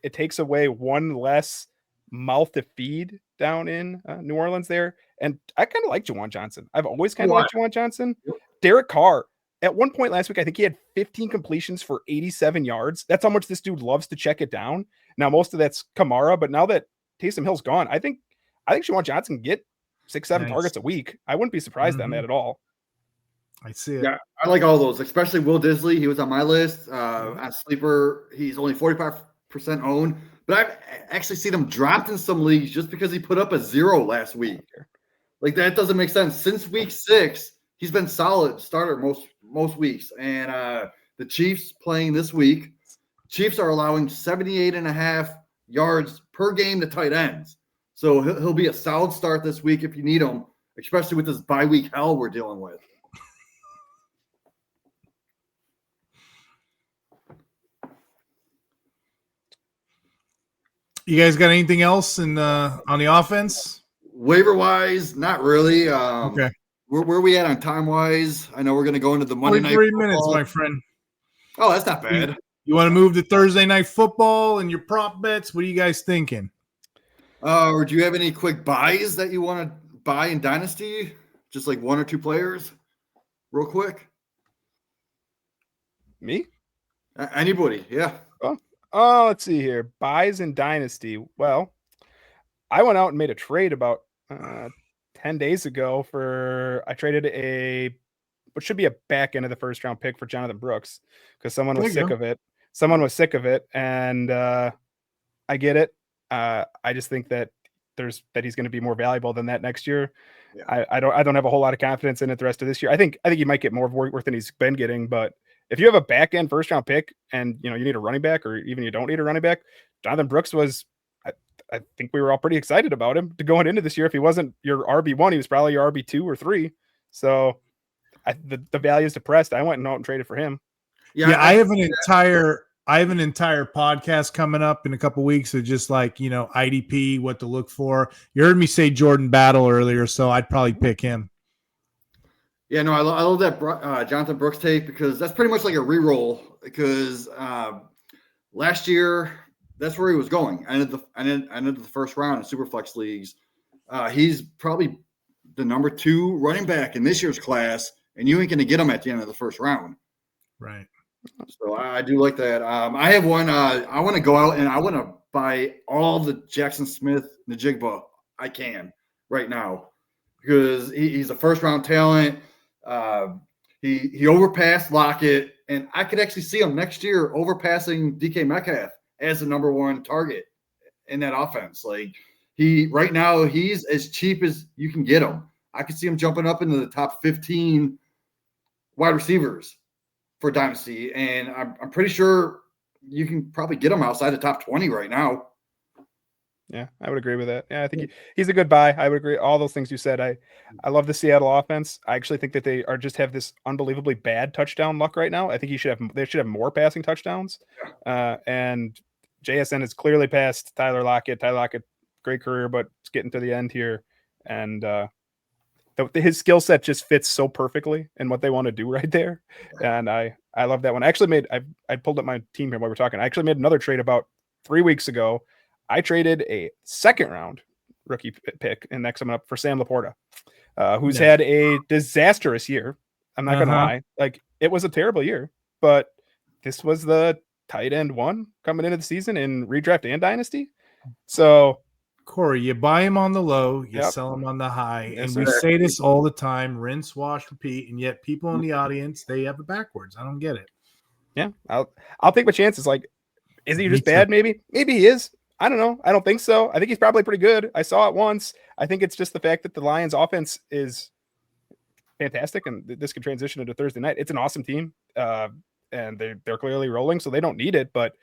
it takes away one less mouth to feed down in New Orleans there. And I kind of like Juwan Johnson. I've always kind of liked Juwan Johnson. Derek Carr, at one point last week, I think he had 15 completions for 87 yards. That's how much this dude loves to check it down. Now, most of that's Kamara, but now that Taysom Hill's gone, I think Juwan Johnson can get 6-7 targets a week. I wouldn't be surprised on that at all. I see it. Yeah, I like all those, especially Will Dissly. He was on my list. On Sleeper, he's only 45% owned. But I've actually seen him dropped in some leagues just because he put up a 0 last week. Like, that doesn't make sense. Since week 6, he's been solid starter most weeks. And the Chiefs playing this week, Chiefs are allowing 78.5 yards per game to tight ends. So he'll be a solid start this week if you need him, especially with this bye week hell we're dealing with. You guys got anything else on the offense? Waiver wise, not really. Okay. Where are we at on time wise? I know we're going to go into the Monday night. 3 minutes, my friend. Oh, that's not bad. You want to move to Thursday night football and your prop bets? What are you guys thinking? Or do you have any quick buys that you want to buy in Dynasty? Just like 1 or 2 players, real quick. Me? Anybody? Yeah. Oh, let's see here. Buys in Dynasty. Well, I went out and made a trade about 10 days ago I traded what should be a back end of the first round pick for Jonathan Brooks because someone was sick of it. Someone was sick of it, and I get it. I just think that he's going to be more valuable than that next year. Yeah. I don't have a whole lot of confidence in it the rest of this year. I think he might get more worth than he's been getting, but if you have a back end first round pick and you need a running back or even you don't need a running back, Jonathan Brooks was, I think we were all pretty excited about him to going into this year. If he wasn't your RB1, he was probably your RB2 or 3. So the value is depressed. I went out and traded for him. Yeah, I have an entire podcast coming up in a couple weeks of just like, IDP, what to look for. You heard me say Jordan Battle earlier, so I'd probably pick him. Yeah, no, I love that Jonathan Brooks take because that's pretty much like a reroll because last year that's where he was going. I ended the first round in Superflex leagues. He's probably the number 2 running back in this year's class, and you ain't going to get them at the end of the first round. Right. So I do like that. I have one. I want to go out and I want to buy all the Jackson Smith Najigba I can right now because he's a first round talent. He overpassed Lockett, and I could actually see him next year overpassing DK Metcalf as the number one target in that offense. Like right now, he's as cheap as you can get him. I could see him jumping up into the top 15 wide receivers for Dynasty, and I'm pretty sure you can probably get him outside the top 20 right now. Yeah, I would agree with that. Yeah, I think he's a good buy. I would agree. All those things you said. I love the Seattle offense. I actually think that they are just have this unbelievably bad touchdown luck right now. I think they should have more passing touchdowns. And JSN has clearly passed Tyler Lockett. Tyler Lockett, great career, but it's getting to the end here. And his skill set just fits so perfectly in what they want to do right there. And I love that one. I actually I pulled up my team here while we're talking. I actually made another trade about 3 weeks ago. I traded a second round rookie pick and next coming up for Sam Laporta, who's had a disastrous year. I'm not going to lie. Like, it was a terrible year, but this was the tight end one coming into the season in redraft and dynasty. So Corey, you buy him on the low, you sell him on the high. Yes, and we say this all the time, rinse, wash, repeat. And yet people in the audience, they have it backwards. I don't get it. Yeah. I'll take my chances. Like, is he just bad? Maybe he is. I don't know. I don't think so. I think he's probably pretty good. I saw it once. I think it's just the fact that the Lions offense is fantastic, and this could transition into Thursday night. It's an awesome team, and they're clearly rolling, so they don't need it. But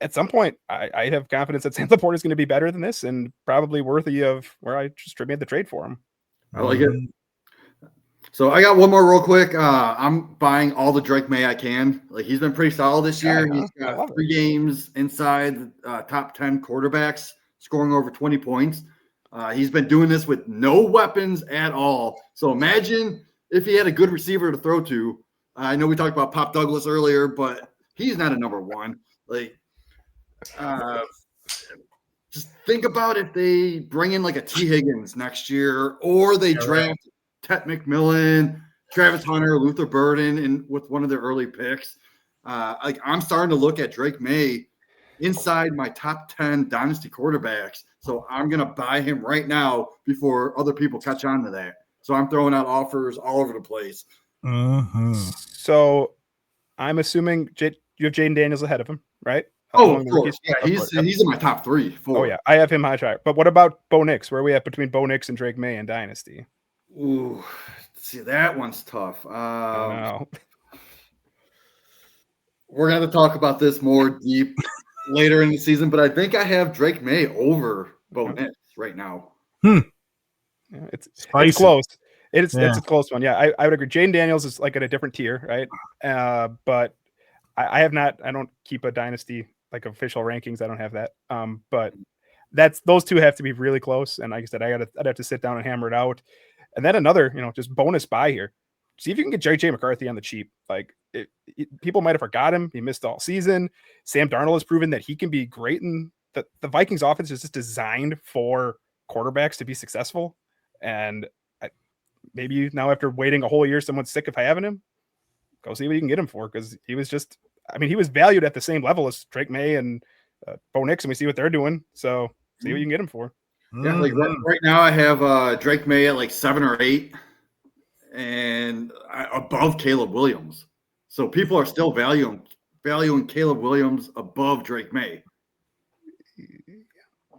at some point, I have confidence that Sam Laporta is going to be better than this and probably worthy of where I just made the trade for him. I like it. So I got one more real quick. I'm buying all the Drake Maye I can. Like, he's been pretty solid this year. He's got 3 games inside the top 10 quarterbacks, scoring over 20 points. He's been doing this with no weapons at all. So imagine if he had a good receiver to throw to. I know we talked about Pop Douglas earlier, but he's not a number one. Like, just think about if they bring in like a T. Higgins next year, or they draft Ted McMillan, Travis Hunter, Luther Burden, and with one of their early picks. Like, I'm starting to look at Drake Maye inside my top 10 dynasty quarterbacks. So I'm going to buy him right now before other people catch on to that. So I'm throwing out offers all over the place. So I'm assuming you have Jaden Daniels ahead of him, right? Oh, of course. Yeah, he's in my top 3, 4. Oh, yeah. I have him high track. But what about Bo Nix? Where are we at between Bo Nix and Drake Maye in dynasty? Ooh, see, that one's tough. We're going to have to talk about this more deep later in the season, but I think I have Drake Maye over Bo Nix right now. Yeah, it's close. It's a close one. Yeah, I would agree. Jaden Daniels is like at a different tier, right? But I don't keep a dynasty like official rankings. I don't have that. But those two have to be really close. And like I said, I'd have to sit down and hammer it out. And then another, just bonus buy here. See if you can get J.J. McCarthy on the cheap. Like, people might have forgot him. He missed all season. Sam Darnold has proven that he can be great. And the Vikings offense is just designed for quarterbacks to be successful. And maybe now, after waiting a whole year, someone's sick of having him. Go see what you can get him for, because he was he was valued at the same level as Drake Maye and Bo Nix, and we see what they're doing. So see what you can get him for. Yeah, like right now I have Drake Maye at like 7 or 8 and above Caleb Williams. So people are still valuing Caleb Williams above Drake Maye.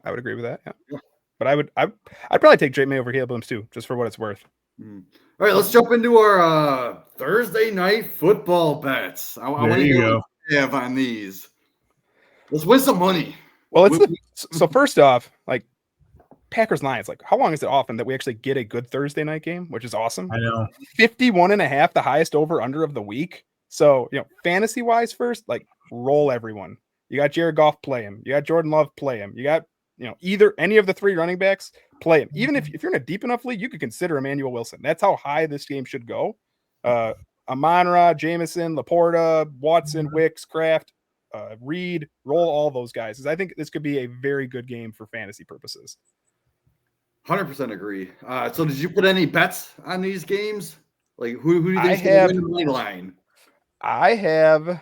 I would agree with that. Yeah. But I'd probably take Drake Maye over Caleb Williams too, just for what it's worth. All right, let's jump into our Thursday night football bets. I want to hear what you have on these. Let's win some money. Well, so first off, like, Packers Lions, like, how long is it often that we actually get a good Thursday night game, which is awesome? I know. 51.5, the highest over under of the week. So, fantasy wise first, like, roll everyone. You got Jared Goff, play him. You got Jordan Love, play him. You got, either any of the 3 running backs, play him. Even if you're in a deep enough league, you could consider Emmanuel Wilson. That's how high this game should go. Amon-Ra, Jameson, Laporta, Watson, Wicks, Kraft, Reed, roll all those guys. I think this could be a very good game for fantasy purposes. 100% agree. So did you put any bets on these games? Like who do you think is going to win the money line? I have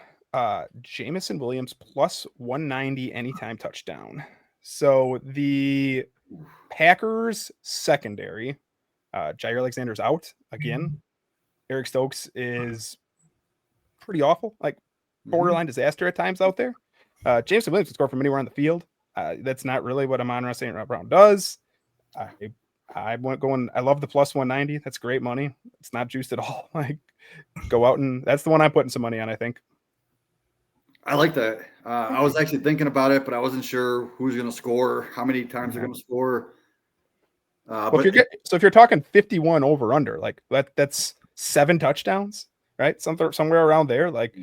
Jameson Williams plus 190 anytime touchdown. So the Packers secondary, Jair Alexander's out again. Eric Stokes is pretty awful, like borderline disaster at times out there. Jameson Williams can score from anywhere on the field. That's not really what Amon-Ra St. Brown does. I went going. I love the plus 190. That's great money. It's not juiced at all. Like, go out and that's the one I'm putting some money on. I think. I like that. I was actually thinking about it, but I wasn't sure who's going to score, how many times they're going to score. If you're talking 51 over under, like that's 7 touchdowns, right? Somewhere around there. Like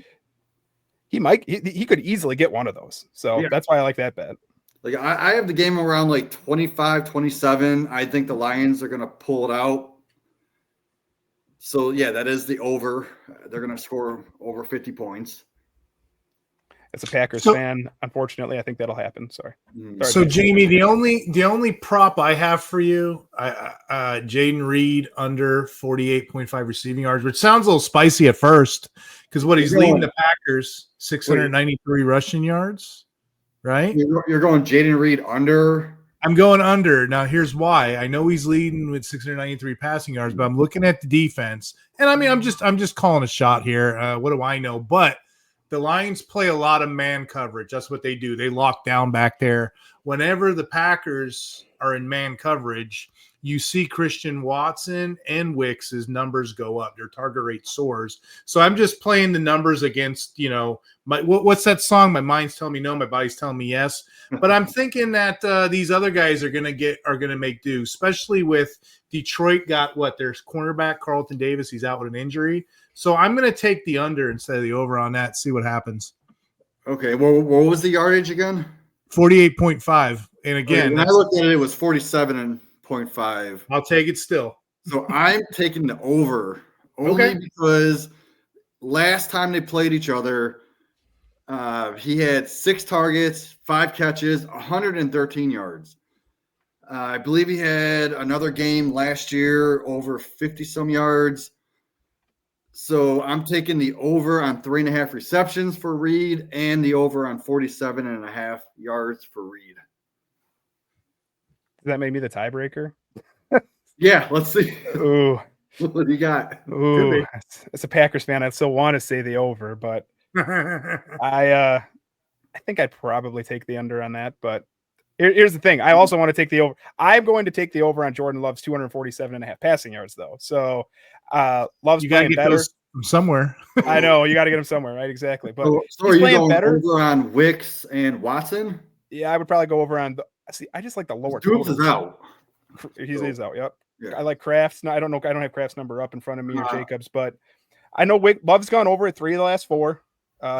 he could easily get one of those. So that's why I like that bet. Like I have the game around like 25, 27. I think the Lions are going to pull it out. So yeah, that is the over. They're going to score over 50 points. As a Packers fan, unfortunately, I think that'll happen. Sorry. So Jamie, the only prop I have for you, Jaden Reed under 48.5 receiving yards, which sounds a little spicy at first because he's leading the Packers 693 rushing yards, right? You're going Jaden Reed under. I'm going under. Now here's why. I know he's leading with 693 passing yards, but I'm looking at the defense, and I mean I'm just calling a shot here. What do I know? But the Lions play a lot of man coverage. That's what they do. They lock down back there. Whenever the Packers are in man coverage, you see Christian Watson and Wicks's numbers go up. Their target rate soars. So I'm just playing the numbers against, what's that song? My mind's telling me no, my body's telling me yes. But I'm thinking that these other guys are gonna make do, especially with Detroit got their cornerback Carlton Davis. He's out with an injury. So I'm going to take the under instead of the over on that, see what happens. Okay. Well, what was the yardage again? 48.5. And again, when I looked at it, it was 47.5. I'll take it still. So I'm taking the over only because last time they played each other, he had 6 targets, 5 catches, 113 yards. I believe he had another game last year over 50-some yards. So I'm taking the over on 3.5 receptions for Reed and the over on 47.5 yards for Reed. Does that make me the tiebreaker? Yeah, let's see. Ooh. What do you got? Ooh. As a Packers fan, I still want to say the over, but I think I'd probably take the under on that. But here's the thing. I also want to take the over. I'm going to take the over on Jordan Love's 247.5 passing yards, though. So Love's playing better from somewhere. I know you got to get him somewhere, right? Exactly. But so he's playing better over on Wicks and Watson. Yeah, I would probably go over on. I just like the lower. Dukes is out. He's out. Yep. Yeah. I like Kraft's. No, I don't have Kraft's number up in front of me or Jacobs, but I know Love's gone over at 3 of the last 4.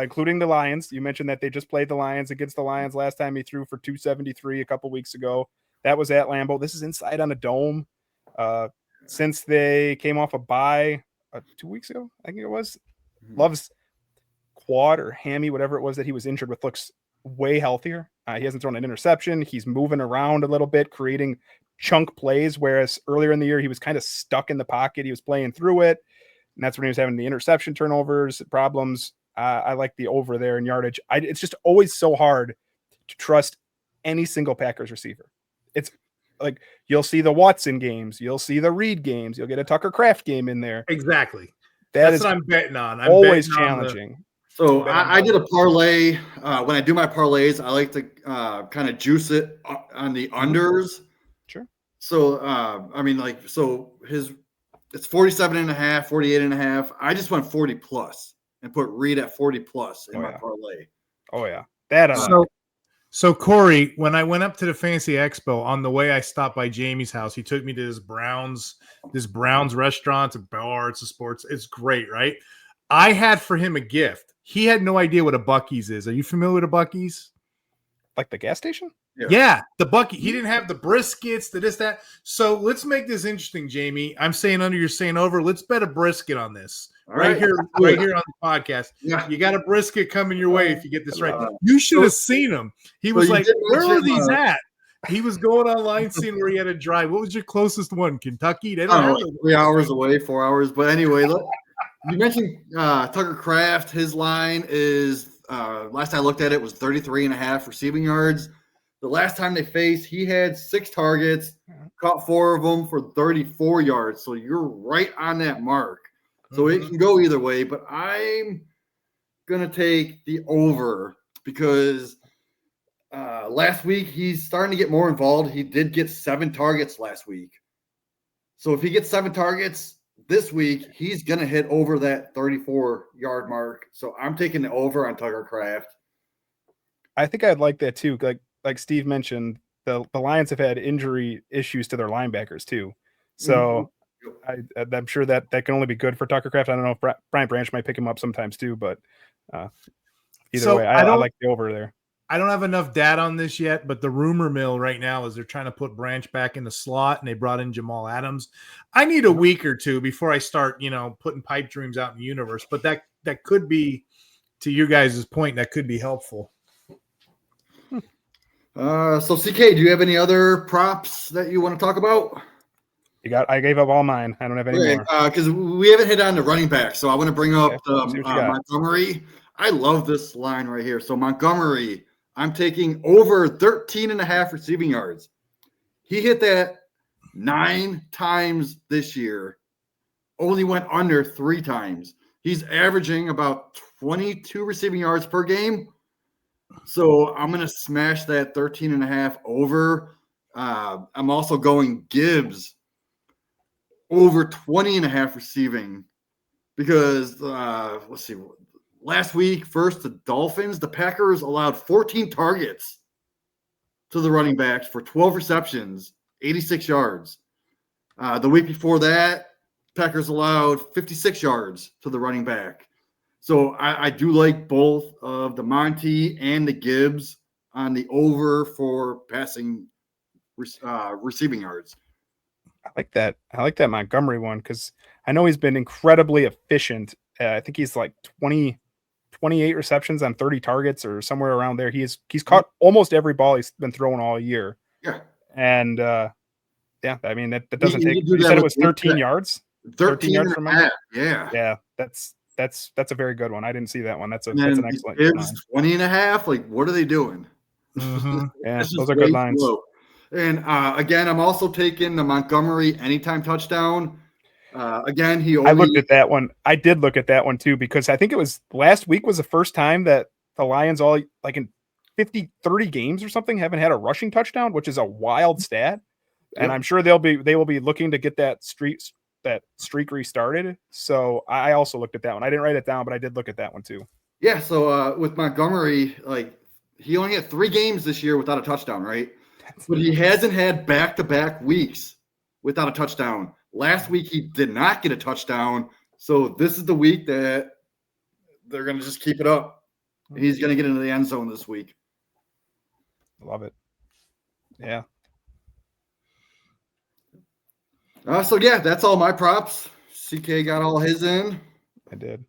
Including the Lions. You mentioned that they just played the Lions against the Lions last time he threw for 273 a couple weeks ago. That was at Lambeau. This is inside on a dome. Since they came off a bye 2 weeks ago, I think it was. Love's quad or hammy, whatever it was that he was injured with, looks way healthier. He hasn't thrown an interception. He's moving around a little bit, creating chunk plays, whereas earlier in the year he was kind of stuck in the pocket. He was playing through it, and that's when he was having the interception turnovers problems. I like the over there in yardage. It's just always so hard to trust any single Packers receiver. It's like you'll see the Watson games, you'll see the Reed games, you'll get a Tucker Kraft game in there. Exactly. That's what I'm betting on. I'm always challenging. So I did a parlay. When I do my parlays, I like to kind of juice it on the unders. Sure. So it's 47.5, 48.5. I just went 40 plus. And put Reed at 40 plus in my parlay. Oh yeah, that. So Corey, when I went up to the Fantasy Expo, on the way I stopped by Jamie's house. He took me to this Browns restaurant, a bar, it's a sports. It's great, right? I had for him a gift. He had no idea what a Buc-ee's is. Are you familiar with a Buc-ee's? Like the gas station? Yeah, the Buc-ee. He didn't have the briskets, the this, that. So let's make this interesting, Jamie. I'm saying under, you're saying over. Let's bet a brisket on this. Right here on the podcast. Yeah. You got a brisket coming your way if you get this right. You should have seen him. He was like, where are these at? He was going online seeing where he had to drive. What was your closest one? Kentucky? They don't Oh, have like those. 3 hours away, 4 hours. But anyway, look, you mentioned Tucker Kraft. His line is, last I looked at it, was 33.5 receiving yards. The last time they faced, he had 6 targets, caught 4 of them for 34 yards. So you're right on that mark. So it can go either way, but I'm going to take the over because last week he's starting to get more involved. He did get 7 targets last week. So if he gets 7 targets this week, he's going to hit over that 34-yard mark. So I'm taking the over on Tucker Kraft. I think I'd like that too. Like Steve mentioned, the Lions have had injury issues to their linebackers too. So I'm sure that can only be good for Tucker Kraft. I don't know if Brian Branch might pick him up sometimes too, but either way, I like the over there. I don't have enough data on this yet, but the rumor mill right now is they're trying to put Branch back in the slot, and they brought in Jamal Adams. I need a week or two before I start, putting pipe dreams out in the universe. But that could be, to your guys' point, that could be helpful. So CK, do you have any other props that you want to talk about? I gave up all mine. I don't have any more. Because we haven't hit on the running back, so I want to bring up Montgomery. I love this line right here. So Montgomery, I'm taking over 13.5 receiving yards. He hit that 9 times this year, only went under 3 times. He's averaging about 22 receiving yards per game. So I'm going to smash that 13.5 over. I'm also going Gibbs over 20.5 receiving because let's see. Last week, first the Dolphins, the Packers allowed 14 targets to the running backs for 12 receptions, 86 yards. The week before that, Packers allowed 56 yards to the running back. So I do like both of the Monty and the Gibbs on the over for passing receiving yards. I like that Montgomery one because I know he's been incredibly efficient. I think he's like 28 receptions on 30 targets or somewhere around there. He's caught almost every ball he's been throwing all year. Yeah. And I mean that doesn't take. You said it was 13 yards. 13 yards from him. Yeah. That's a very good one. I didn't see that one. That's an excellent. It's 20.5. Like, what are they doing? Yeah, those are good lines. Low. And again, I'm also taking the Montgomery anytime touchdown. Again, I looked at that one. I did look at that one too, because I think it was last week was the first time that the Lions all like in 30 games or something haven't had a rushing touchdown, which is a wild stat. Yep. And I'm sure they will be looking to get that streak restarted. So I also looked at that one. I didn't write it down, but I did look at that one too. Yeah. So with Montgomery, like he only had 3 games this year without a touchdown, right? But he hasn't had back-to-back weeks without a touchdown. Last week, he did not get a touchdown. So this is the week that they're going to just keep it up. He's going to get into the end zone this week. Love it. Yeah. So, that's all my props. CK got all his in. I did.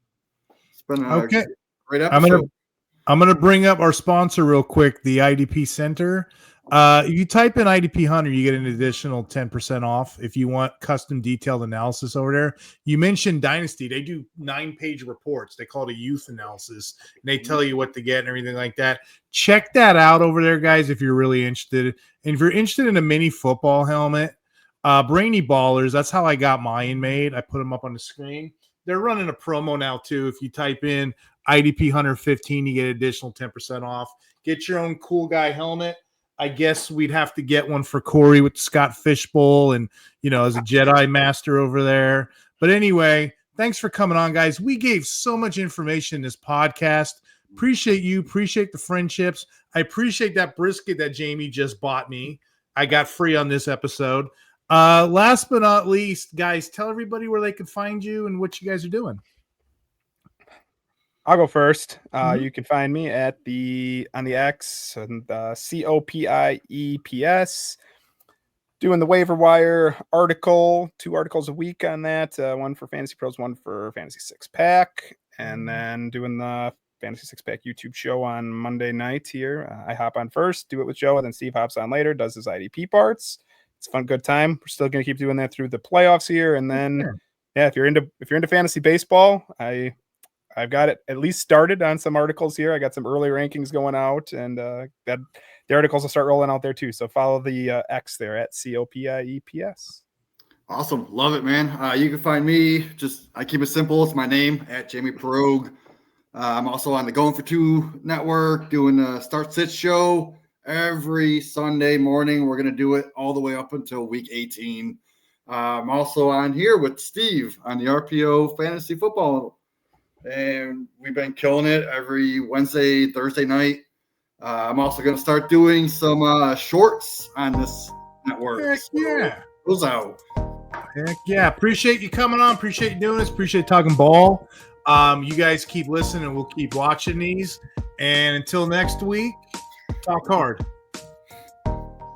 It's been a great episode. I'm going to bring up our sponsor real quick, the IDP Center. If you type in IDP Hunter, you get an additional 10% off if you want custom detailed analysis over there. You mentioned Dynasty. They do 9-page reports. They call it a youth analysis, and they tell you what to get and everything like that. Check that out over there, guys, if you're really interested. And if you're interested in a mini football helmet, Brainy Ballers, that's how I got mine made. I put them up on the screen. They're running a promo now, too. If you type in IDP Hunter 15, you get additional 10% off. Get your own cool guy helmet. I guess we'd have to get one for Corey with the Scot Fishbowl and, as a Jedi master over there. But anyway, thanks for coming on, guys. We gave so much information in this podcast. Appreciate you. Appreciate the friendships. I appreciate that brisket that Jamie just bought me. I got free on this episode. Last but not least, guys, tell everybody where they can find you and what you guys are doing. I'll go first. You can find me on the X and COPIEPS, doing the waiver wire article, 2 articles a week on that. One for Fantasy Pros, one for Fantasy 6-Pack, and then doing the Fantasy Six Pack YouTube show on Monday night here. I hop on first, do it with Joe, and then Steve hops on later, does his IDP parts. It's a fun, good time. We're still going to keep doing that through the playoffs here, and then if you're into fantasy baseball, I've got it at least started on some articles here. I got some early rankings going out, and the articles will start rolling out there too. So follow the X there at COPIEPS. Awesome. Love it, man. You can find me. I keep it simple. It's my name at Jamie Perog. I'm also on the Going for Two network doing a start-sit show every Sunday morning. We're going to do it all the way up until week 18. I'm also on here with Steve on the RPO Fantasy Football. And we've been killing it every Wednesday, Thursday night. I'm also going to start doing some shorts on this network. Heck yeah. Those out. Heck yeah. Appreciate you coming on. Appreciate you doing this. Appreciate talking ball. You guys keep listening and we'll keep watching these. And until next week, talk hard.